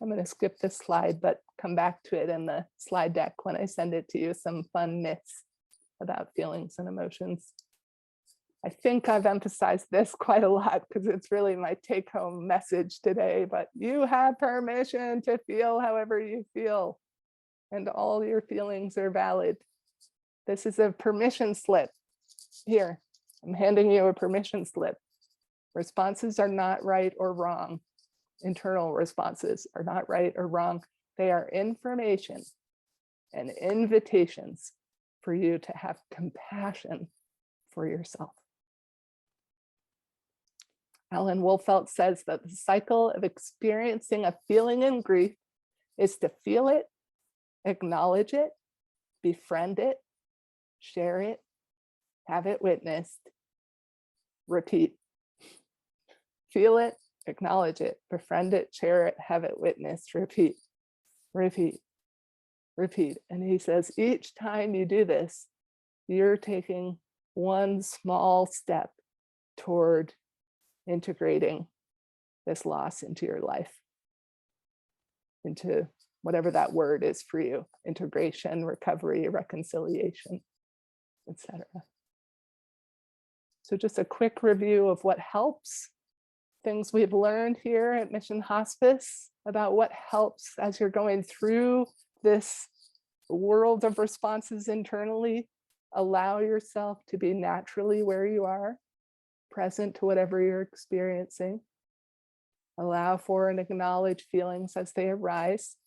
I'm going to skip this slide, but come back to it in the slide deck when I send it to you, some fun myths about feelings and emotions. I think I've emphasized this quite a lot because it's really my take-home message today, but you have permission to feel however you feel, and all your feelings are valid. This is a permission slip. Here, I'm handing you a permission slip. Responses are not right or wrong. Internal responses are not right or wrong. They are information and invitations for you to have compassion for yourself. Alan Wolfelt says that the cycle of experiencing a feeling in grief is to feel it, acknowledge it, befriend it, share it, have it witnessed, repeat. Feel it, acknowledge it, befriend it, share it, have it witnessed, repeat, repeat, repeat. And he says, each time you do this, you're taking one small step toward integrating this loss into your life, into whatever that word is for you: integration, recovery, reconciliation, etc. So just a quick review of what helps, things we've learned here at Mission Hospice about what helps as you're going through this world of responses internally. Allow yourself to be naturally where you are, present to whatever you're experiencing. Allow for and acknowledge feelings as they arise.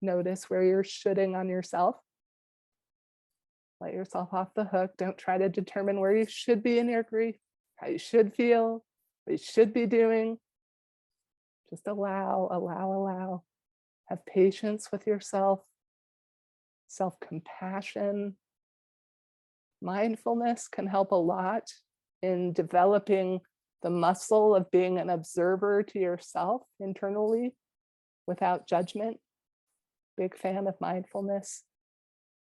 Notice where you're shoulding on yourself. Let yourself off the hook. Don't try to determine where you should be in your grief, how you should feel, what you should be doing. Just allow, allow, allow. Have patience with yourself, self-compassion. Mindfulness can help a lot in developing the muscle of being an observer to yourself internally without judgment. Big fan of mindfulness.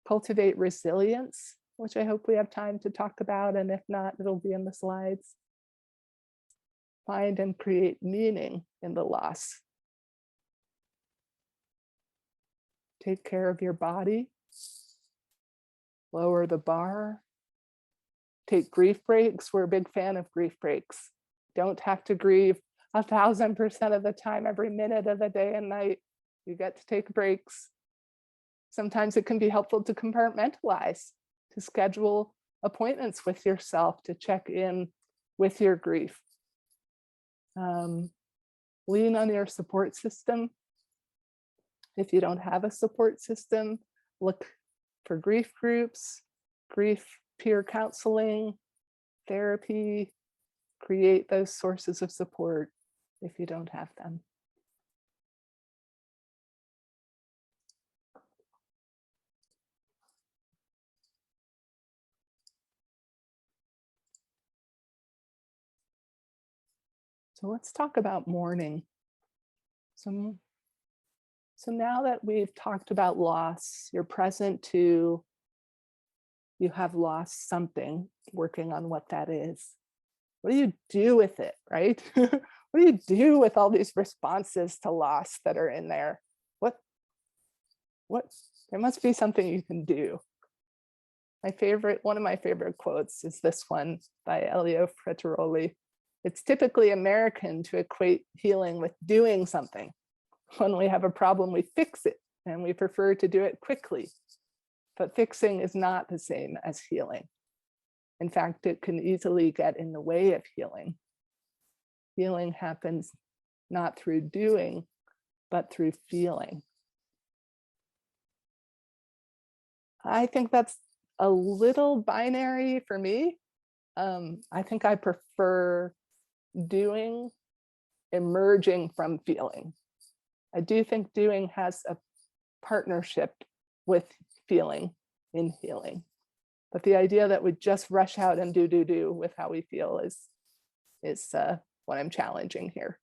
Cultivate resilience, which I hope we have time to talk about, and if not, it'll be in the slides. Find and create meaning in the loss. Take care of your body. Lower the bar. Take grief breaks. We're a big fan of grief breaks. Don't have to grieve 1,000% of the time, every minute of the day and night. You get to take breaks. Sometimes it can be helpful to compartmentalize, to schedule appointments with yourself, to check in with your grief. Lean on your support system. If you don't have a support system, look for grief groups, grief peer counseling, therapy. Create those sources of support if you don't have them. So let's talk about mourning. So now that we've talked about loss, you're present to, you have lost something, working on what that is. What do you do with it, right? What do you do with all these responses to loss that are in there? What, there must be something you can do. One of my favorite quotes is this one by Elio Frateroli. It's typically American to equate healing with doing something. When we have a problem, we fix it, and we prefer to do it quickly. But fixing is not the same as healing. In fact, it can easily get in the way of healing. Healing happens not through doing, but through feeling. I think that's a little binary for me. I think I prefer doing emerging from feeling. I do think doing has a partnership with feeling in healing. But the idea that we just rush out and do with how we feel is what I'm challenging here.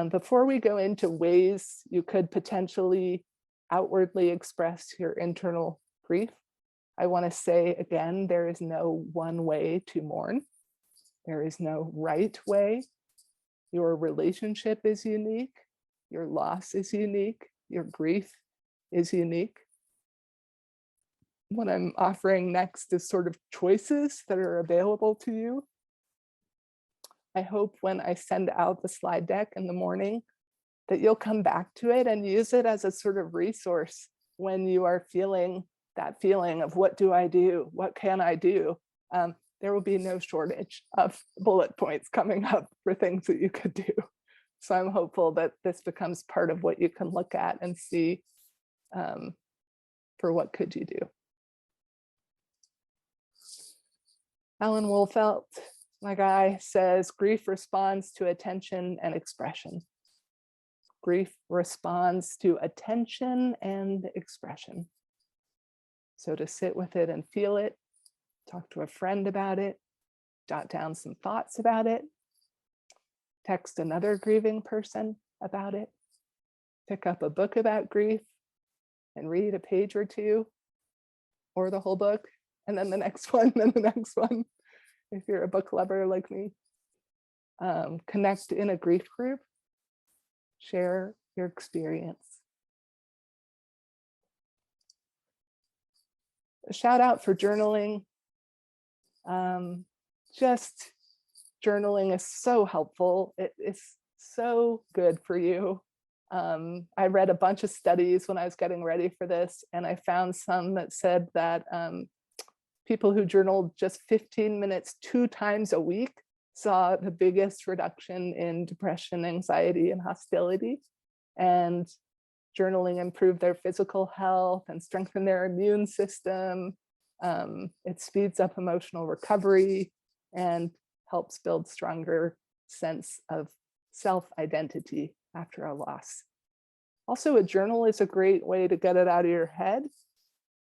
Before we go into ways you could potentially outwardly express your internal grief, I want to say again, there is no one way to mourn. There is no right way. Your relationship is unique. Your loss is unique. Your grief is unique. What I'm offering next is sort of choices that are available to you. I hope when I send out the slide deck in the morning that you'll come back to it and use it as a sort of resource when you are feeling that feeling of what do I do? What can I do? There will be no shortage of bullet points coming up for things that you could do. So I'm hopeful that this becomes part of what you can look at and see for what could you do. Alan Wolfelt, my guy, says grief responds to attention and expression. Grief responds to attention and expression. So to sit with it and feel it, talk to a friend about it, jot down some thoughts about it, text another grieving person about it, pick up a book about grief and read a page or two, or the whole book, and then the next one, and the next one, if you're a book lover like me. Connect in a grief group, share your experience. A shout out for journaling. Just journaling is so helpful. It is so good for you. I read a bunch of studies when I was getting ready for this, and I found some that said that people who journaled just 15 minutes 2 times a week saw the biggest reduction in depression, anxiety, and hostility. And journaling improved their physical health and strengthened their immune system. It speeds up emotional recovery and helps build stronger sense of self-identity after a loss. Also, a journal is a great way to get it out of your head,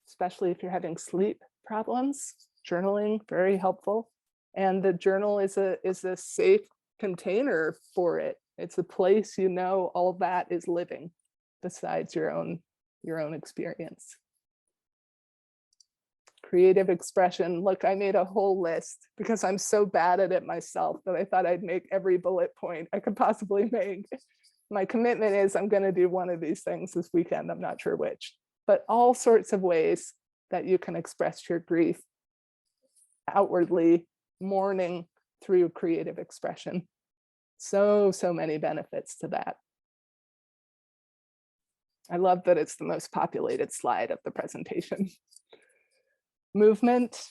especially if you're having sleep problems. Journaling, very helpful. And the journal is a safe container for it. It's a place you know all that is living besides your own experience. Creative expression. Look, I made a whole list because I'm so bad at it myself that I thought I'd make every bullet point I could possibly make. My commitment is I'm going to do one of these things this weekend. I'm not sure which, but all sorts of ways that you can express your grief outwardly, mourning through creative expression. So many benefits to that. I love that it's the most populated slide of the presentation. Movement.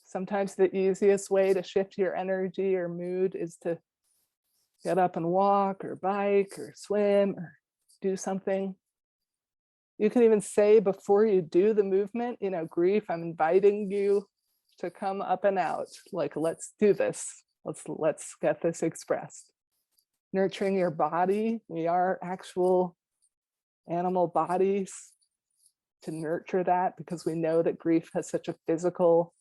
Sometimes the easiest way to shift your energy or mood is to get up and walk or bike or swim or do something. You can even say before you do the movement, you know, grief, I'm inviting you to come up and out. Like, let's do this. Let's get this expressed. Nurturing your body. We are actual animal bodies, to nurture that because we know that grief has such a physical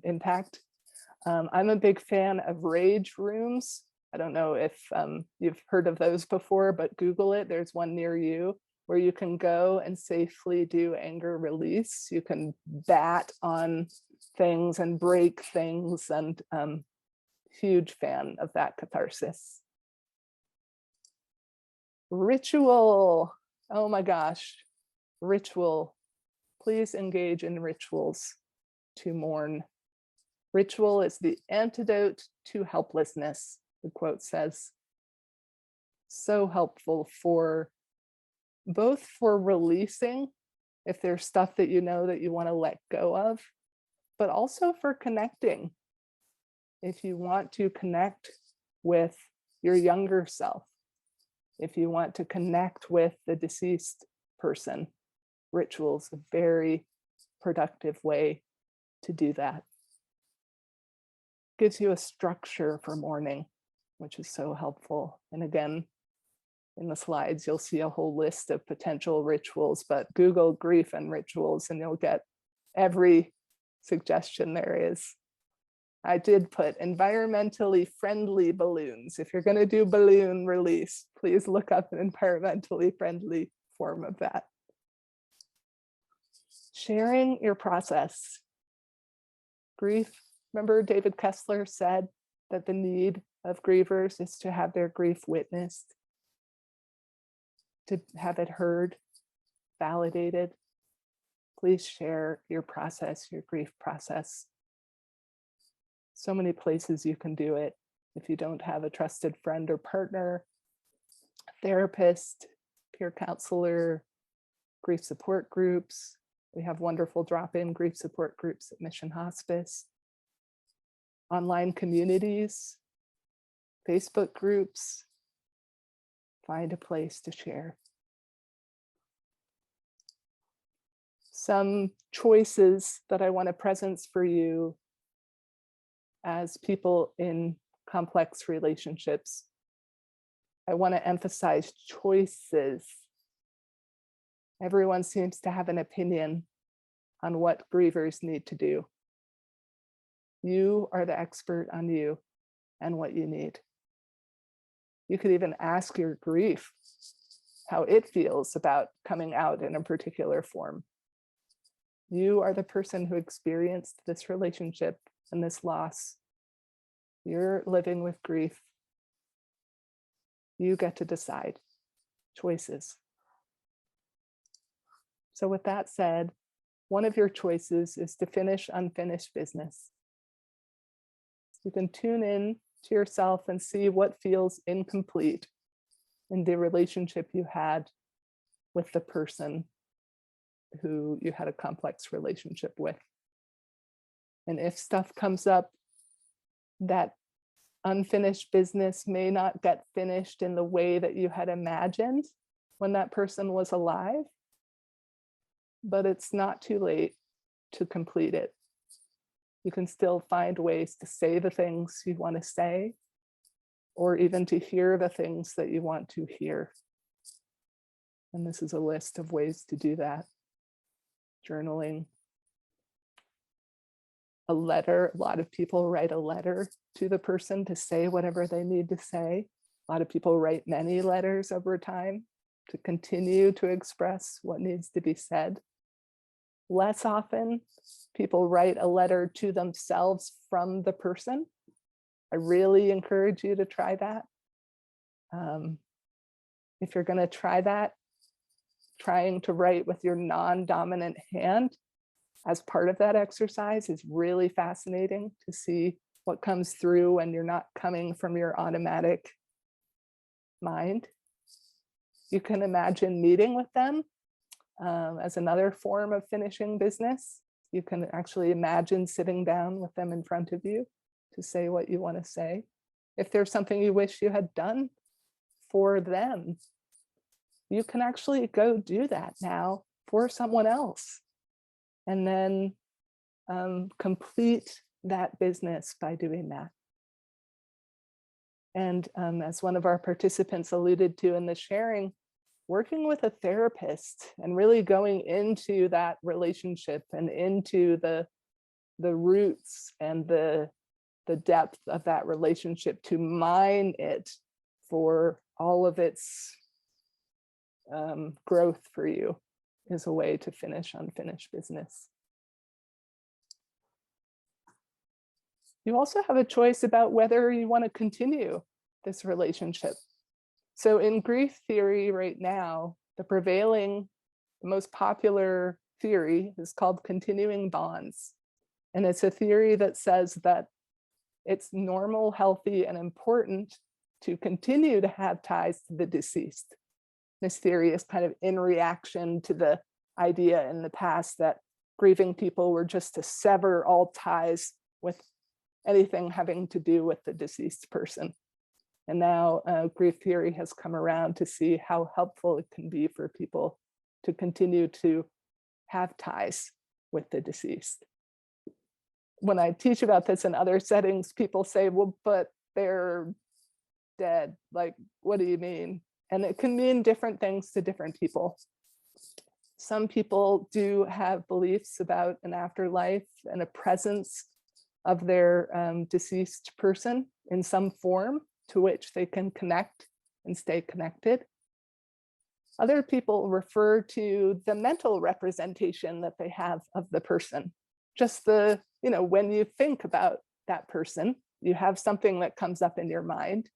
impact. I'm a big fan of rage rooms. I don't know if you've heard of those before, but Google it. There's one near you where you can go and safely do anger release. You can bat on things and break things, and huge fan of that catharsis. Ritual. Oh my gosh. Ritual. Please engage in rituals to mourn. Ritual is the antidote to helplessness, the quote says. So helpful for both for releasing, if there's stuff that you know that you want to let go of, but also for connecting. If you want to connect with your younger self, if you want to connect with the deceased person, ritual is a very productive way to do that. Gives you a structure for mourning, which is so helpful. And again, in the slides, you'll see a whole list of potential rituals, but Google grief and rituals and you'll get every suggestion there is. I did put environmentally friendly balloons. If you're going to do balloon release, please look up an environmentally friendly form of that. Sharing your process. Grief. Remember, David Kessler said that the need of grievers is to have their grief witnessed, to have it heard, validated. Please share your process, your grief process. So many places you can do it. If you don't have a trusted friend or partner, therapist, peer counselor, grief support groups. We have wonderful drop-in grief support groups at Mission Hospice. Online communities, Facebook groups. Find a place to share. Some choices that I want to presence for you as people in complex relationships. I want to emphasize choices. Everyone seems to have an opinion on what grievers need to do. You are the expert on you and what you need. You could even ask your grief how it feels about coming out in a particular form. You are the person who experienced this relationship and this loss. You're living with grief. You get to decide. Choices. So with that said, one of your choices is to finish unfinished business. You can tune in to yourself and see what feels incomplete in the relationship you had with the person who you had a complex relationship with. And if stuff comes up, that unfinished business may not get finished in the way that you had imagined when that person was alive, but it's not too late to complete it. You can still find ways to say the things you want to say, or even to hear the things that you want to hear. And this is a list of ways to do that. Journaling. A letter. A lot of people write a letter to the person to say whatever they need to say. A lot of people write many letters over time to continue to express what needs to be said. Less often, people write a letter to themselves from the person. I really encourage you to try that. If you're going to try that, trying to write with your non-dominant hand as part of that exercise is really fascinating to see what comes through when you're not coming from your automatic mind. You can imagine meeting with them as another form of finishing business. You can actually imagine sitting down with them in front of you to say what you want to say. If there's something you wish you had done for them, you can actually go do that now for someone else. And then complete that business by doing that. And as one of our participants alluded to in the sharing, working with a therapist and really going into that relationship and into the roots and the depth of that relationship to mine it for all of its growth for you is a way to finish unfinished business. You also have a choice about whether you want to continue this relationship. So in grief theory right now, the most popular theory is called continuing bonds. And it's a theory that says that it's normal, healthy, and important to continue to have ties to the deceased. This theory is kind of in reaction to the idea in the past that grieving people were just to sever all ties with anything having to do with the deceased person. And now grief theory has come around to see how helpful it can be for people to continue to have ties with the deceased. When I teach about this in other settings, people say, well, but they're dead. Like, what do you mean? And it can mean different things to different people. Some people do have beliefs about an afterlife and a presence of their deceased person in some form to which they can connect and stay connected. Other people refer to the mental representation that they have of the person. Just the, when you think about that person, you have something that comes up in your mind,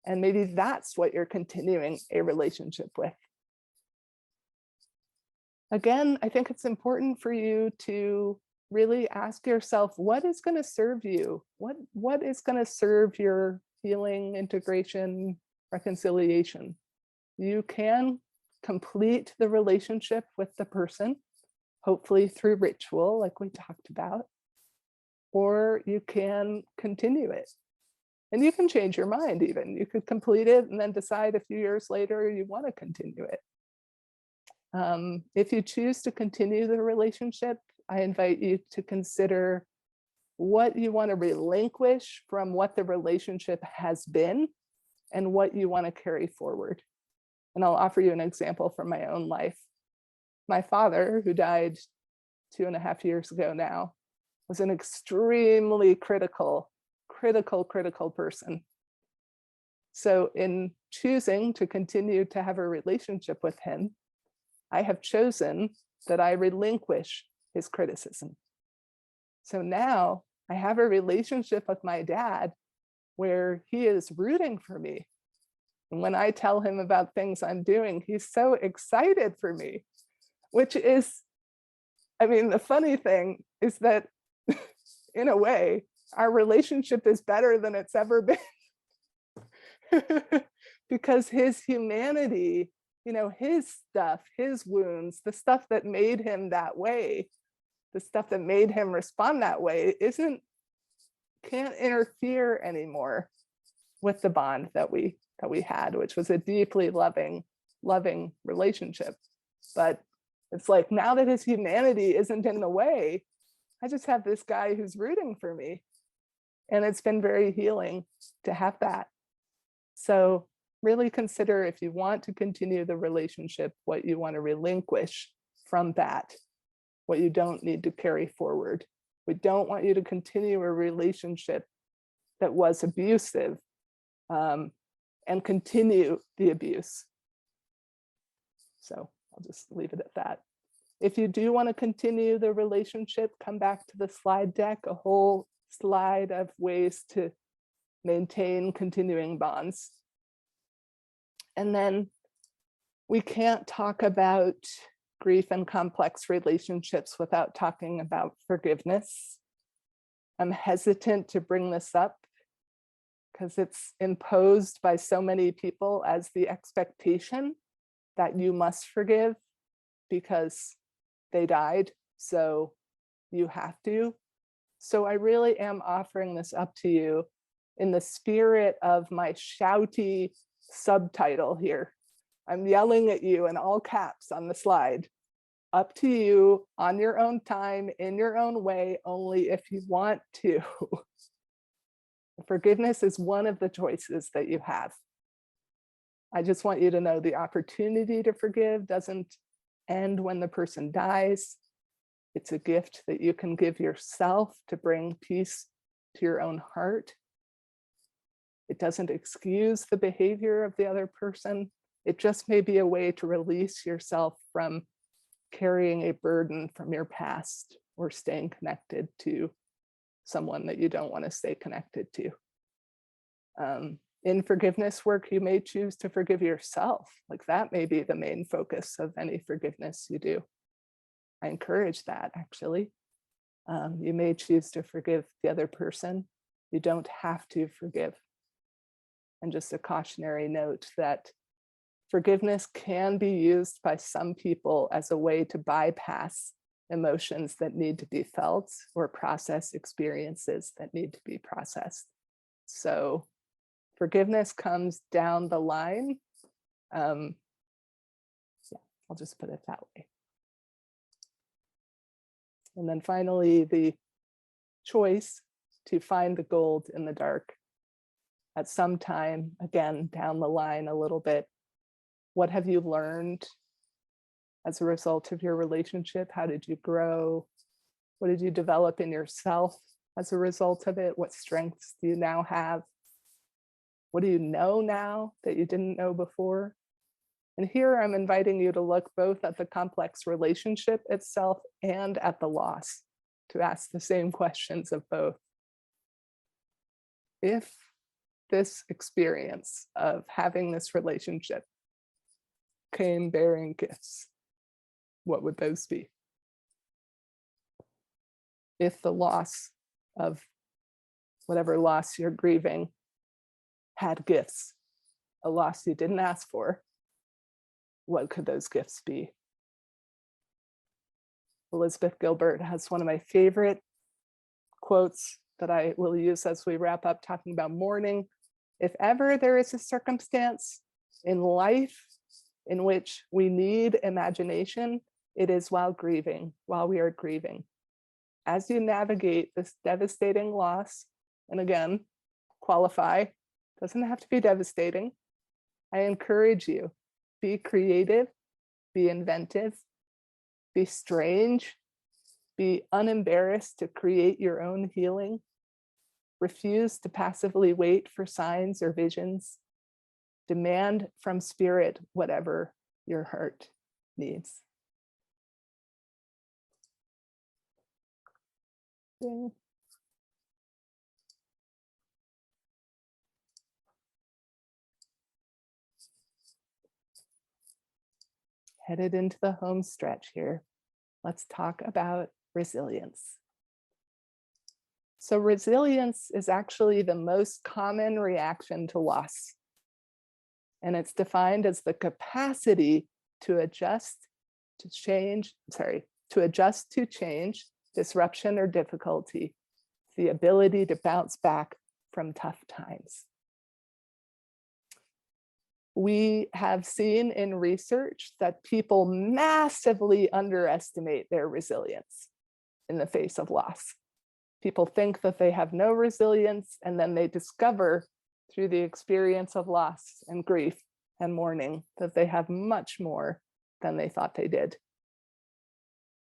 and maybe that's what you're continuing a relationship with. Again, I think it's important for you to really ask yourself, what is going to serve you? What is going to serve your healing, integration, reconciliation? You can complete the relationship with the person, hopefully through ritual, like we talked about, or you can continue it. And you can change your mind even. You could complete it and then decide a few years later you want to continue it. If you choose to continue the relationship, I invite you to consider what you want to relinquish from what the relationship has been and what you want to carry forward. And I'll offer you an example from my own life. My father, who died 2.5 years ago now, was an extremely critical person. So in choosing to continue to have a relationship with him, I have chosen that I relinquish his criticism. So now I have a relationship with my dad where he is rooting for me. And when I tell him about things I'm doing, he's so excited for me, which is, the funny thing is that in a way, our relationship is better than it's ever been. Because his humanity, his stuff, his wounds, the stuff that made him that way, the stuff that made him respond that way can't interfere anymore with the bond that we had, which was a deeply loving relationship. But it's like, now that his humanity isn't in the way, I just have this guy who's rooting for me. And it's been very healing to have that. So really consider, if you want to continue the relationship, what you want to relinquish from that, what you don't need to carry forward. We don't want you to continue a relationship that was abusive and continue the abuse. So I'll just leave it at that. If you do want to continue the relationship, come back to the slide deck, a whole slide of ways to maintain continuing bonds. And then we can't talk about grief and complex relationships without talking about forgiveness. I'm hesitant to bring this up because it's imposed by so many people as the expectation that you must forgive because they died, so you have to. So I really am offering this up to you in the spirit of my shouty subtitle here. I'm yelling at you in all caps on the slide. Up to you, on your own time, in your own way, only if you want to. Forgiveness is one of the choices that you have. I just want you to know the opportunity to forgive doesn't end when the person dies. It's a gift that you can give yourself to bring peace to your own heart. It doesn't excuse the behavior of the other person. It just may be a way to release yourself from carrying a burden from your past or staying connected to someone that you don't want to stay connected to. In forgiveness work, you may choose to forgive yourself. Like, that may be the main focus of any forgiveness you do. I encourage that, actually. You may choose to forgive the other person. You don't have to forgive. And just a cautionary note that forgiveness can be used by some people as a way to bypass emotions that need to be felt or process experiences that need to be processed. So forgiveness comes down the line. Yeah, I'll just put it that way. And then finally, the choice to find the gold in the dark at some time, again, down the line a little bit. What have you learned as a result of your relationship? How did you grow? What did you develop in yourself as a result of it? What strengths do you now have? What do you know now that you didn't know before? And here I'm inviting you to look both at the complex relationship itself and at the loss, to ask the same questions of both. If this experience of having this relationship came bearing gifts, what would those be? If the loss of whatever loss you're grieving had gifts, a loss you didn't ask for, what could those gifts be? Elizabeth Gilbert has one of my favorite quotes that I will use as we wrap up talking about mourning. If ever there is a circumstance in life in which we need imagination, it is while we are grieving. As you navigate this devastating loss, and again, qualify, doesn't have to be devastating. I encourage you, be creative, be inventive, be strange, be unembarrassed to create your own healing. Refuse to passively wait for signs or visions. Demand from spirit whatever your heart needs. Ding. Headed into the home stretch here. Let's talk about resilience. So resilience is actually the most common reaction to loss. And it's defined as the capacity to adjust to change, disruption or difficulty, the ability to bounce back from tough times. We have seen in research that people massively underestimate their resilience in the face of loss. People think that they have no resilience, and then they discover through the experience of loss and grief and mourning that they have much more than they thought they did.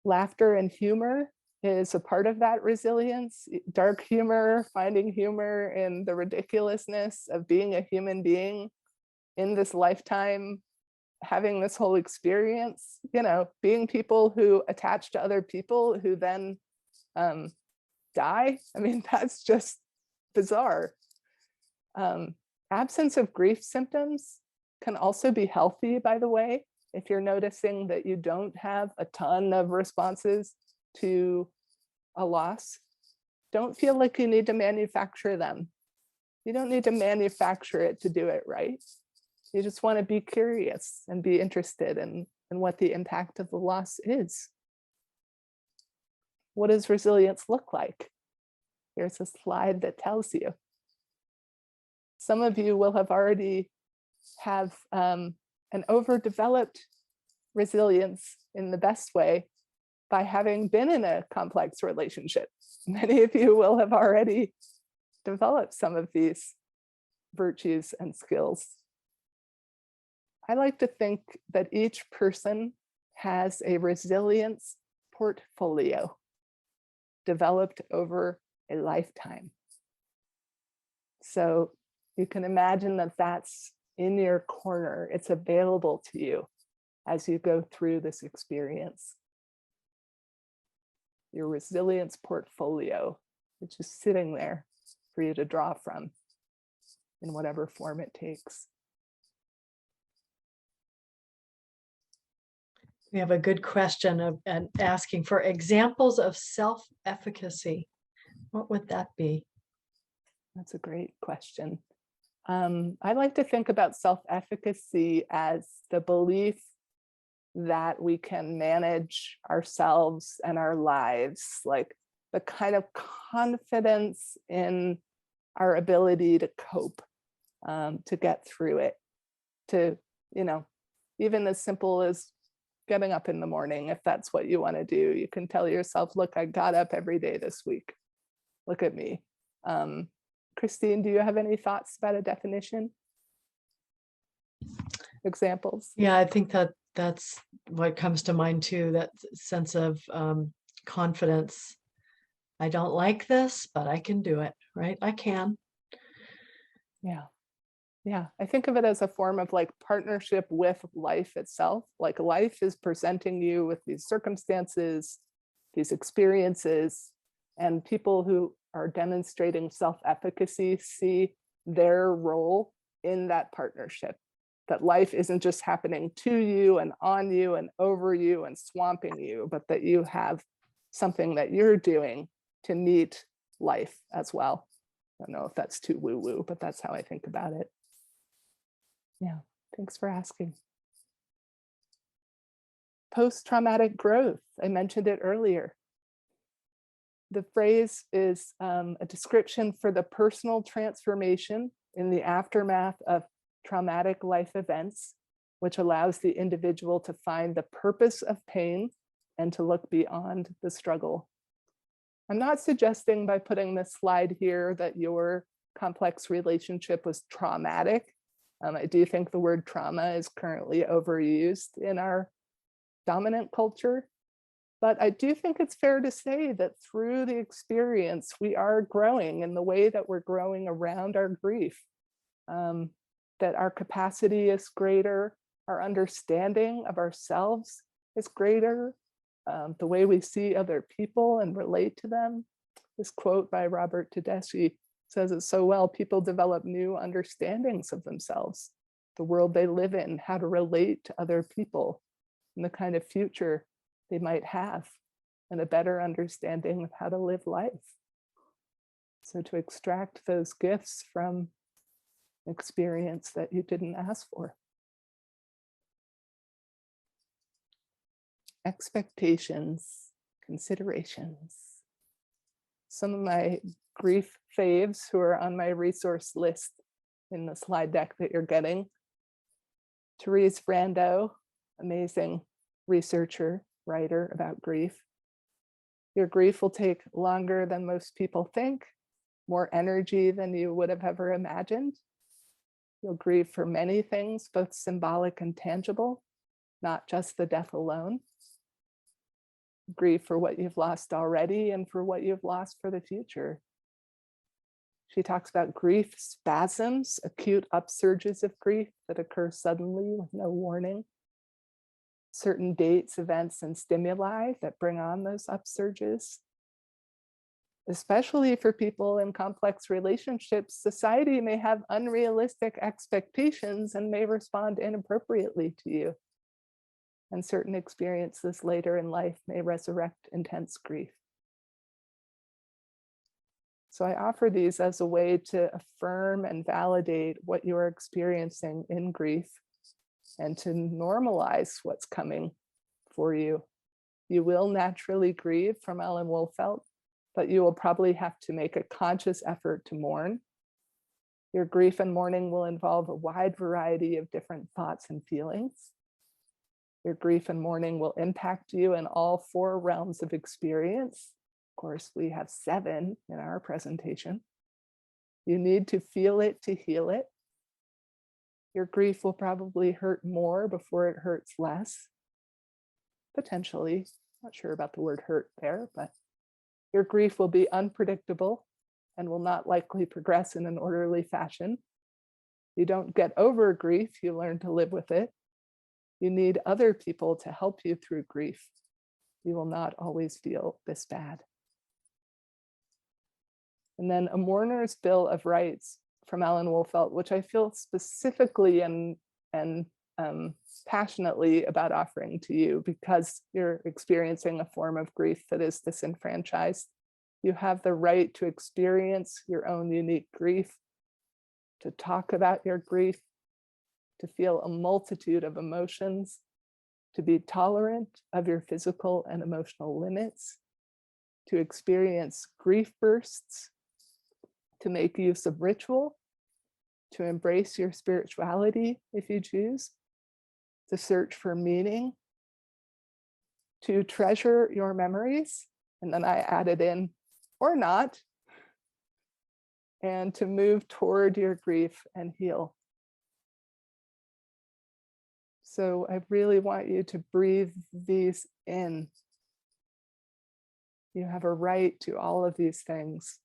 Laughter and humor is a part of that resilience. Dark humor, finding humor in the ridiculousness of being a human being in this lifetime, having this whole experience, being people who attach to other people who then die. I mean, that's just bizarre. Absence of grief symptoms can also be healthy, by the way. If you're noticing that you don't have a ton of responses to a loss, don't feel like you need to manufacture them. You don't need to manufacture it to do it right. You just want to be curious and be interested in what the impact of the loss is. What does resilience look like? Here's a slide that tells you. Some of you will have already have an overdeveloped resilience in the best way by having been in a complex relationship. Many of you will have already developed some of these virtues and skills. I like to think that each person has a resilience portfolio developed over a lifetime. So you can imagine that that's in your corner. It's available to you as you go through this experience. Your resilience portfolio, which is sitting there for you to draw from in whatever form it takes. We have a good question and asking for examples of self-efficacy. What would that be? That's a great question. I like to think about self-efficacy as the belief that we can manage ourselves and our lives, like the kind of confidence in our ability to cope, to get through it, to, even as simple as getting up in the morning, if that's what you want to do. You can tell yourself, look, I got up every day this week. Look at me. Christine, do you have any thoughts about a definition? Examples? Yeah, I think that's what comes to mind too, that sense of confidence. I don't like this, but I can do it, right? I can. Yeah. Yeah, I think of it as a form of like partnership with life itself. Like life is presenting you with these circumstances, these experiences, and people who are demonstrating self-efficacy see their role in that partnership. That life isn't just happening to you and on you and over you and swamping you, but that you have something that you're doing to meet life as well. I don't know if that's too woo-woo, but that's how I think about it. Yeah, thanks for asking. Post-traumatic growth, I mentioned it earlier. The phrase is a description for the personal transformation in the aftermath of traumatic life events, which allows the individual to find the purpose of pain and to look beyond the struggle. I'm not suggesting by putting this slide here that your complex relationship was traumatic. I do think the word trauma is currently overused in our dominant culture, but I do think it's fair to say that through the experience, we are growing in the way that we're growing around our grief, that our capacity is greater, our understanding of ourselves is greater, the way we see other people and relate to them. This quote by Robert Tedeschi says it so well: people develop new understandings of themselves, the world they live in, how to relate to other people, and the kind of future they might have, and a better understanding of how to live life. So to extract those gifts from experience that you didn't ask for. Expectations, considerations. Some of my grief faves who are on my resource list in the slide deck that you're getting. Therese Brando, amazing researcher, writer about grief. Your grief will take longer than most people think, more energy than you would have ever imagined. You'll grieve for many things, both symbolic and tangible, not just the death alone. Grieve for what you've lost already and for what you've lost for the future. She talks about grief spasms, acute upsurges of grief that occur suddenly with no warning. Certain dates, events, and stimuli that bring on those upsurges. Especially for people in complex relationships, society may have unrealistic expectations and may respond inappropriately to you. And certain experiences later in life may resurrect intense grief. So I offer these as a way to affirm and validate what you're experiencing in grief and to normalize what's coming for you. You will naturally grieve, from Ellen Wolfelt, but you will probably have to make a conscious effort to mourn. Your grief and mourning will involve a wide variety of different thoughts and feelings. Your grief and mourning will impact you in all 4 realms of experience. Of course, we have 7 in our presentation. You need to feel it to heal it. Your grief will probably hurt more before it hurts less. Potentially, not sure about the word hurt there, but your grief will be unpredictable and will not likely progress in an orderly fashion. You don't get over grief, you learn to live with it. You need other people to help you through grief. You will not always feel this bad. And then a mourner's bill of rights from Ellen Wolfelt, which I feel specifically and passionately about offering to you because you're experiencing a form of grief that is disenfranchised. You have the right to experience your own unique grief, to talk about your grief, to feel a multitude of emotions, to be tolerant of your physical and emotional limits, to experience grief bursts, to make use of ritual, to embrace your spirituality if you choose, to search for meaning, to treasure your memories, and then I added in, or not, and to move toward your grief and heal. So I really want you to breathe these in. You have a right to all of these things.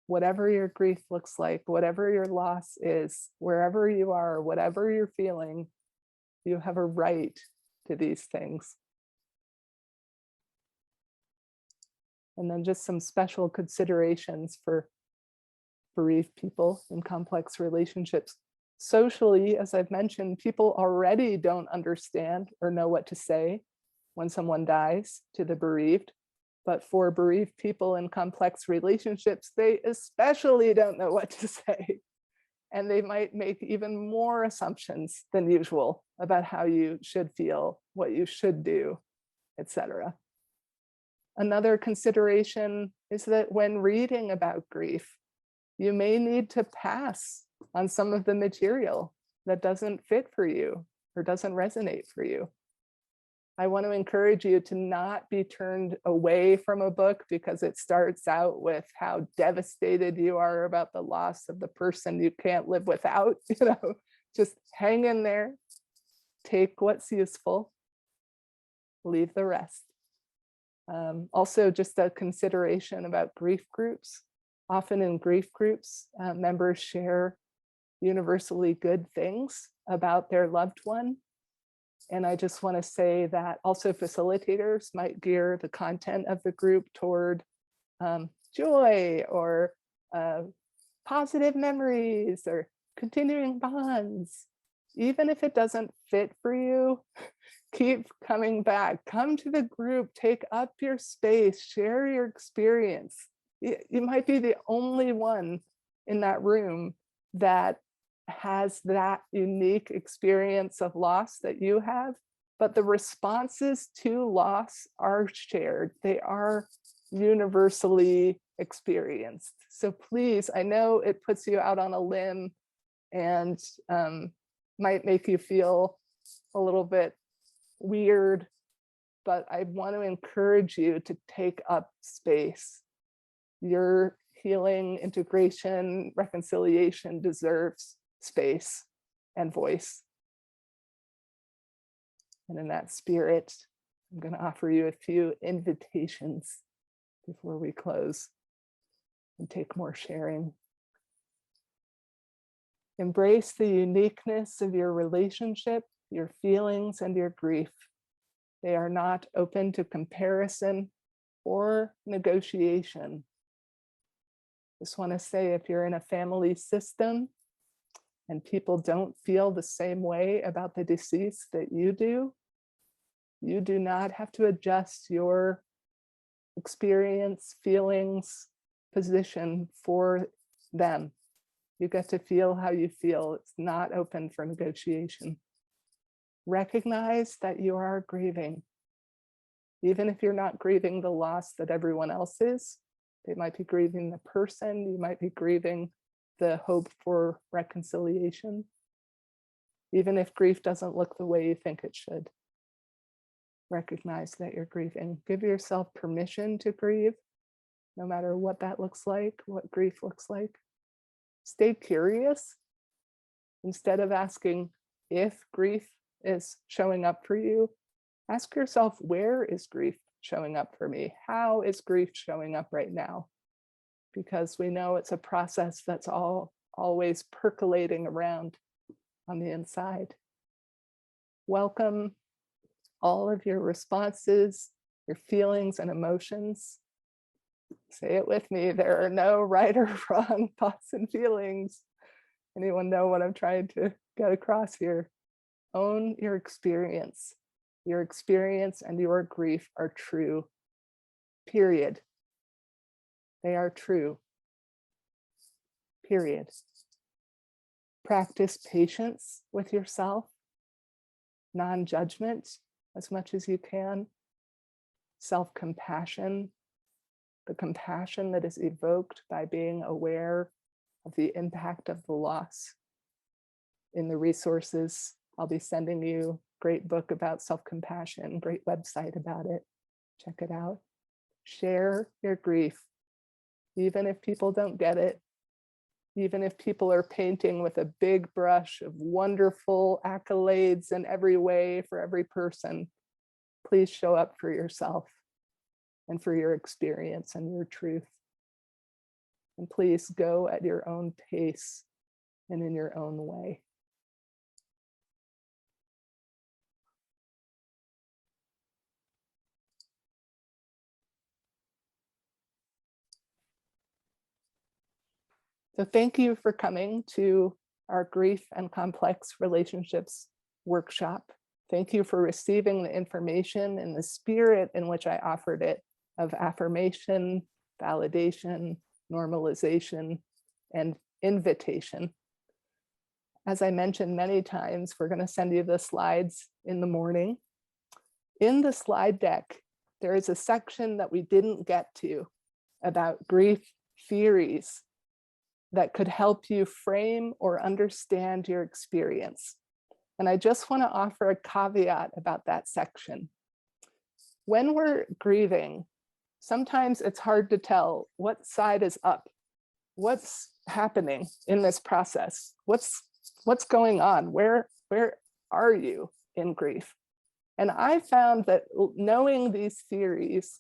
Whatever your grief looks like, whatever your loss is, wherever you are, whatever you're feeling, you have a right to these things. And then just some special considerations for bereaved people in complex relationships. Socially, as I've mentioned, people already don't understand or know what to say when someone dies to the bereaved. But for bereaved people in complex relationships, they especially don't know what to say. And they might make even more assumptions than usual about how you should feel, what you should do, etc. Another consideration is that when reading about grief, you may need to pass on some of the material that doesn't fit for you or doesn't resonate for you. I want to encourage you to not be turned away from a book because it starts out with how devastated you are about the loss of the person you can't live without. Just hang in there, take what's useful, leave the rest. Also, just a consideration about grief groups. Often in grief groups, members share universally good things about their loved one. And I just want to say that also facilitators might gear the content of the group toward joy or positive memories or continuing bonds. Even if it doesn't fit for you, keep coming back. Come to the group, take up your space, share your experience. You might be the only one in that room that has that unique experience of loss that you have, but the responses to loss are shared. They are universally experienced. So please, I know it puts you out on a limb and might make you feel a little bit weird, but I want to encourage you to take up space. Your healing, integration, reconciliation deserves space and voice. And in that spirit, I'm going to offer you a few invitations before we close and take more sharing. Embrace the uniqueness of your relationship, your feelings, and your grief. They are not open to comparison or negotiation. Just want to say, if you're in a family system and people don't feel the same way about the deceased that you do not have to adjust your experience, feelings, position for them. You get to feel how you feel. It's not open for negotiation. Recognize that you are grieving. Even if you're not grieving the loss that everyone else is, they might be grieving the person, you might be grieving the hope for reconciliation. Even if grief doesn't look the way you think it should, recognize that you're grieving. Give yourself permission to grieve, no matter what that looks like, what grief looks like. Stay curious. Instead of asking if grief is showing up for you, ask yourself, where is grief showing up for me? How is grief showing up right now? Because we know it's a process that's always percolating around on the inside. Welcome all of your responses, your feelings and emotions. Say it with me, there are no right or wrong thoughts and feelings. Anyone know what I'm trying to get across here? Own your experience. Your experience and your grief are true, period. They are true, period. Practice patience with yourself, non-judgment as much as you can, self-compassion, the compassion that is evoked by being aware of the impact of the loss. In the resources, I'll be sending you a great book about self-compassion, great website about it. Check it out. Share your grief, even if people don't get it, even if people are painting with a big brush of wonderful accolades in every way for every person. Please show up for yourself and for your experience and your truth. And please go at your own pace and in your own way. So thank you for coming to our Grief and Complex Relationships workshop. Thank you for receiving the information in the spirit in which I offered it, of affirmation, validation, normalization, and invitation. As I mentioned many times, we're going to send you the slides in the morning. In the slide deck, there is a section that we didn't get to about grief theories that could help you frame or understand your experience. And I just want to offer a caveat about that section. When we're grieving, sometimes it's hard to tell what side is up, what's happening in this process, what's going on, where are you in grief? And I found that knowing these theories,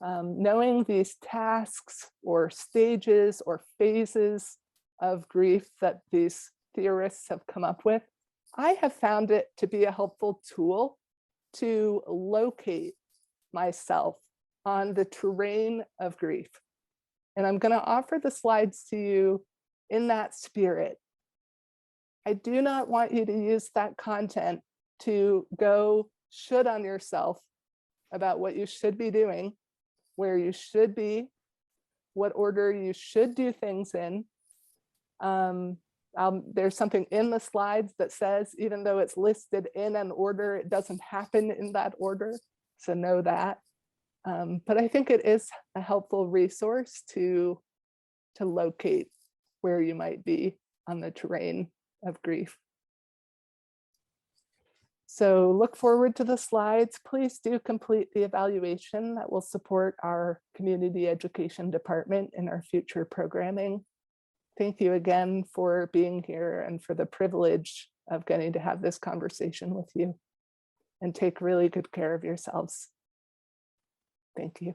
knowing these tasks or stages or phases of grief that these theorists have come up with, I have found it to be a helpful tool to locate myself on the terrain of grief. And I'm going to offer the slides to you in that spirit. I do not want you to use that content to go should on yourself about what you should be doing, where you should be, what order you should do things in. There's something in the slides that says, even though it's listed in an order, it doesn't happen in that order. So know that. But I think it is a helpful resource to locate where you might be on the terrain of grief. So look forward to the slides. Please do complete the evaluation that will support our community education department in our future programming. Thank you again for being here and for the privilege of getting to have this conversation with you. And take really good care of yourselves. Thank you.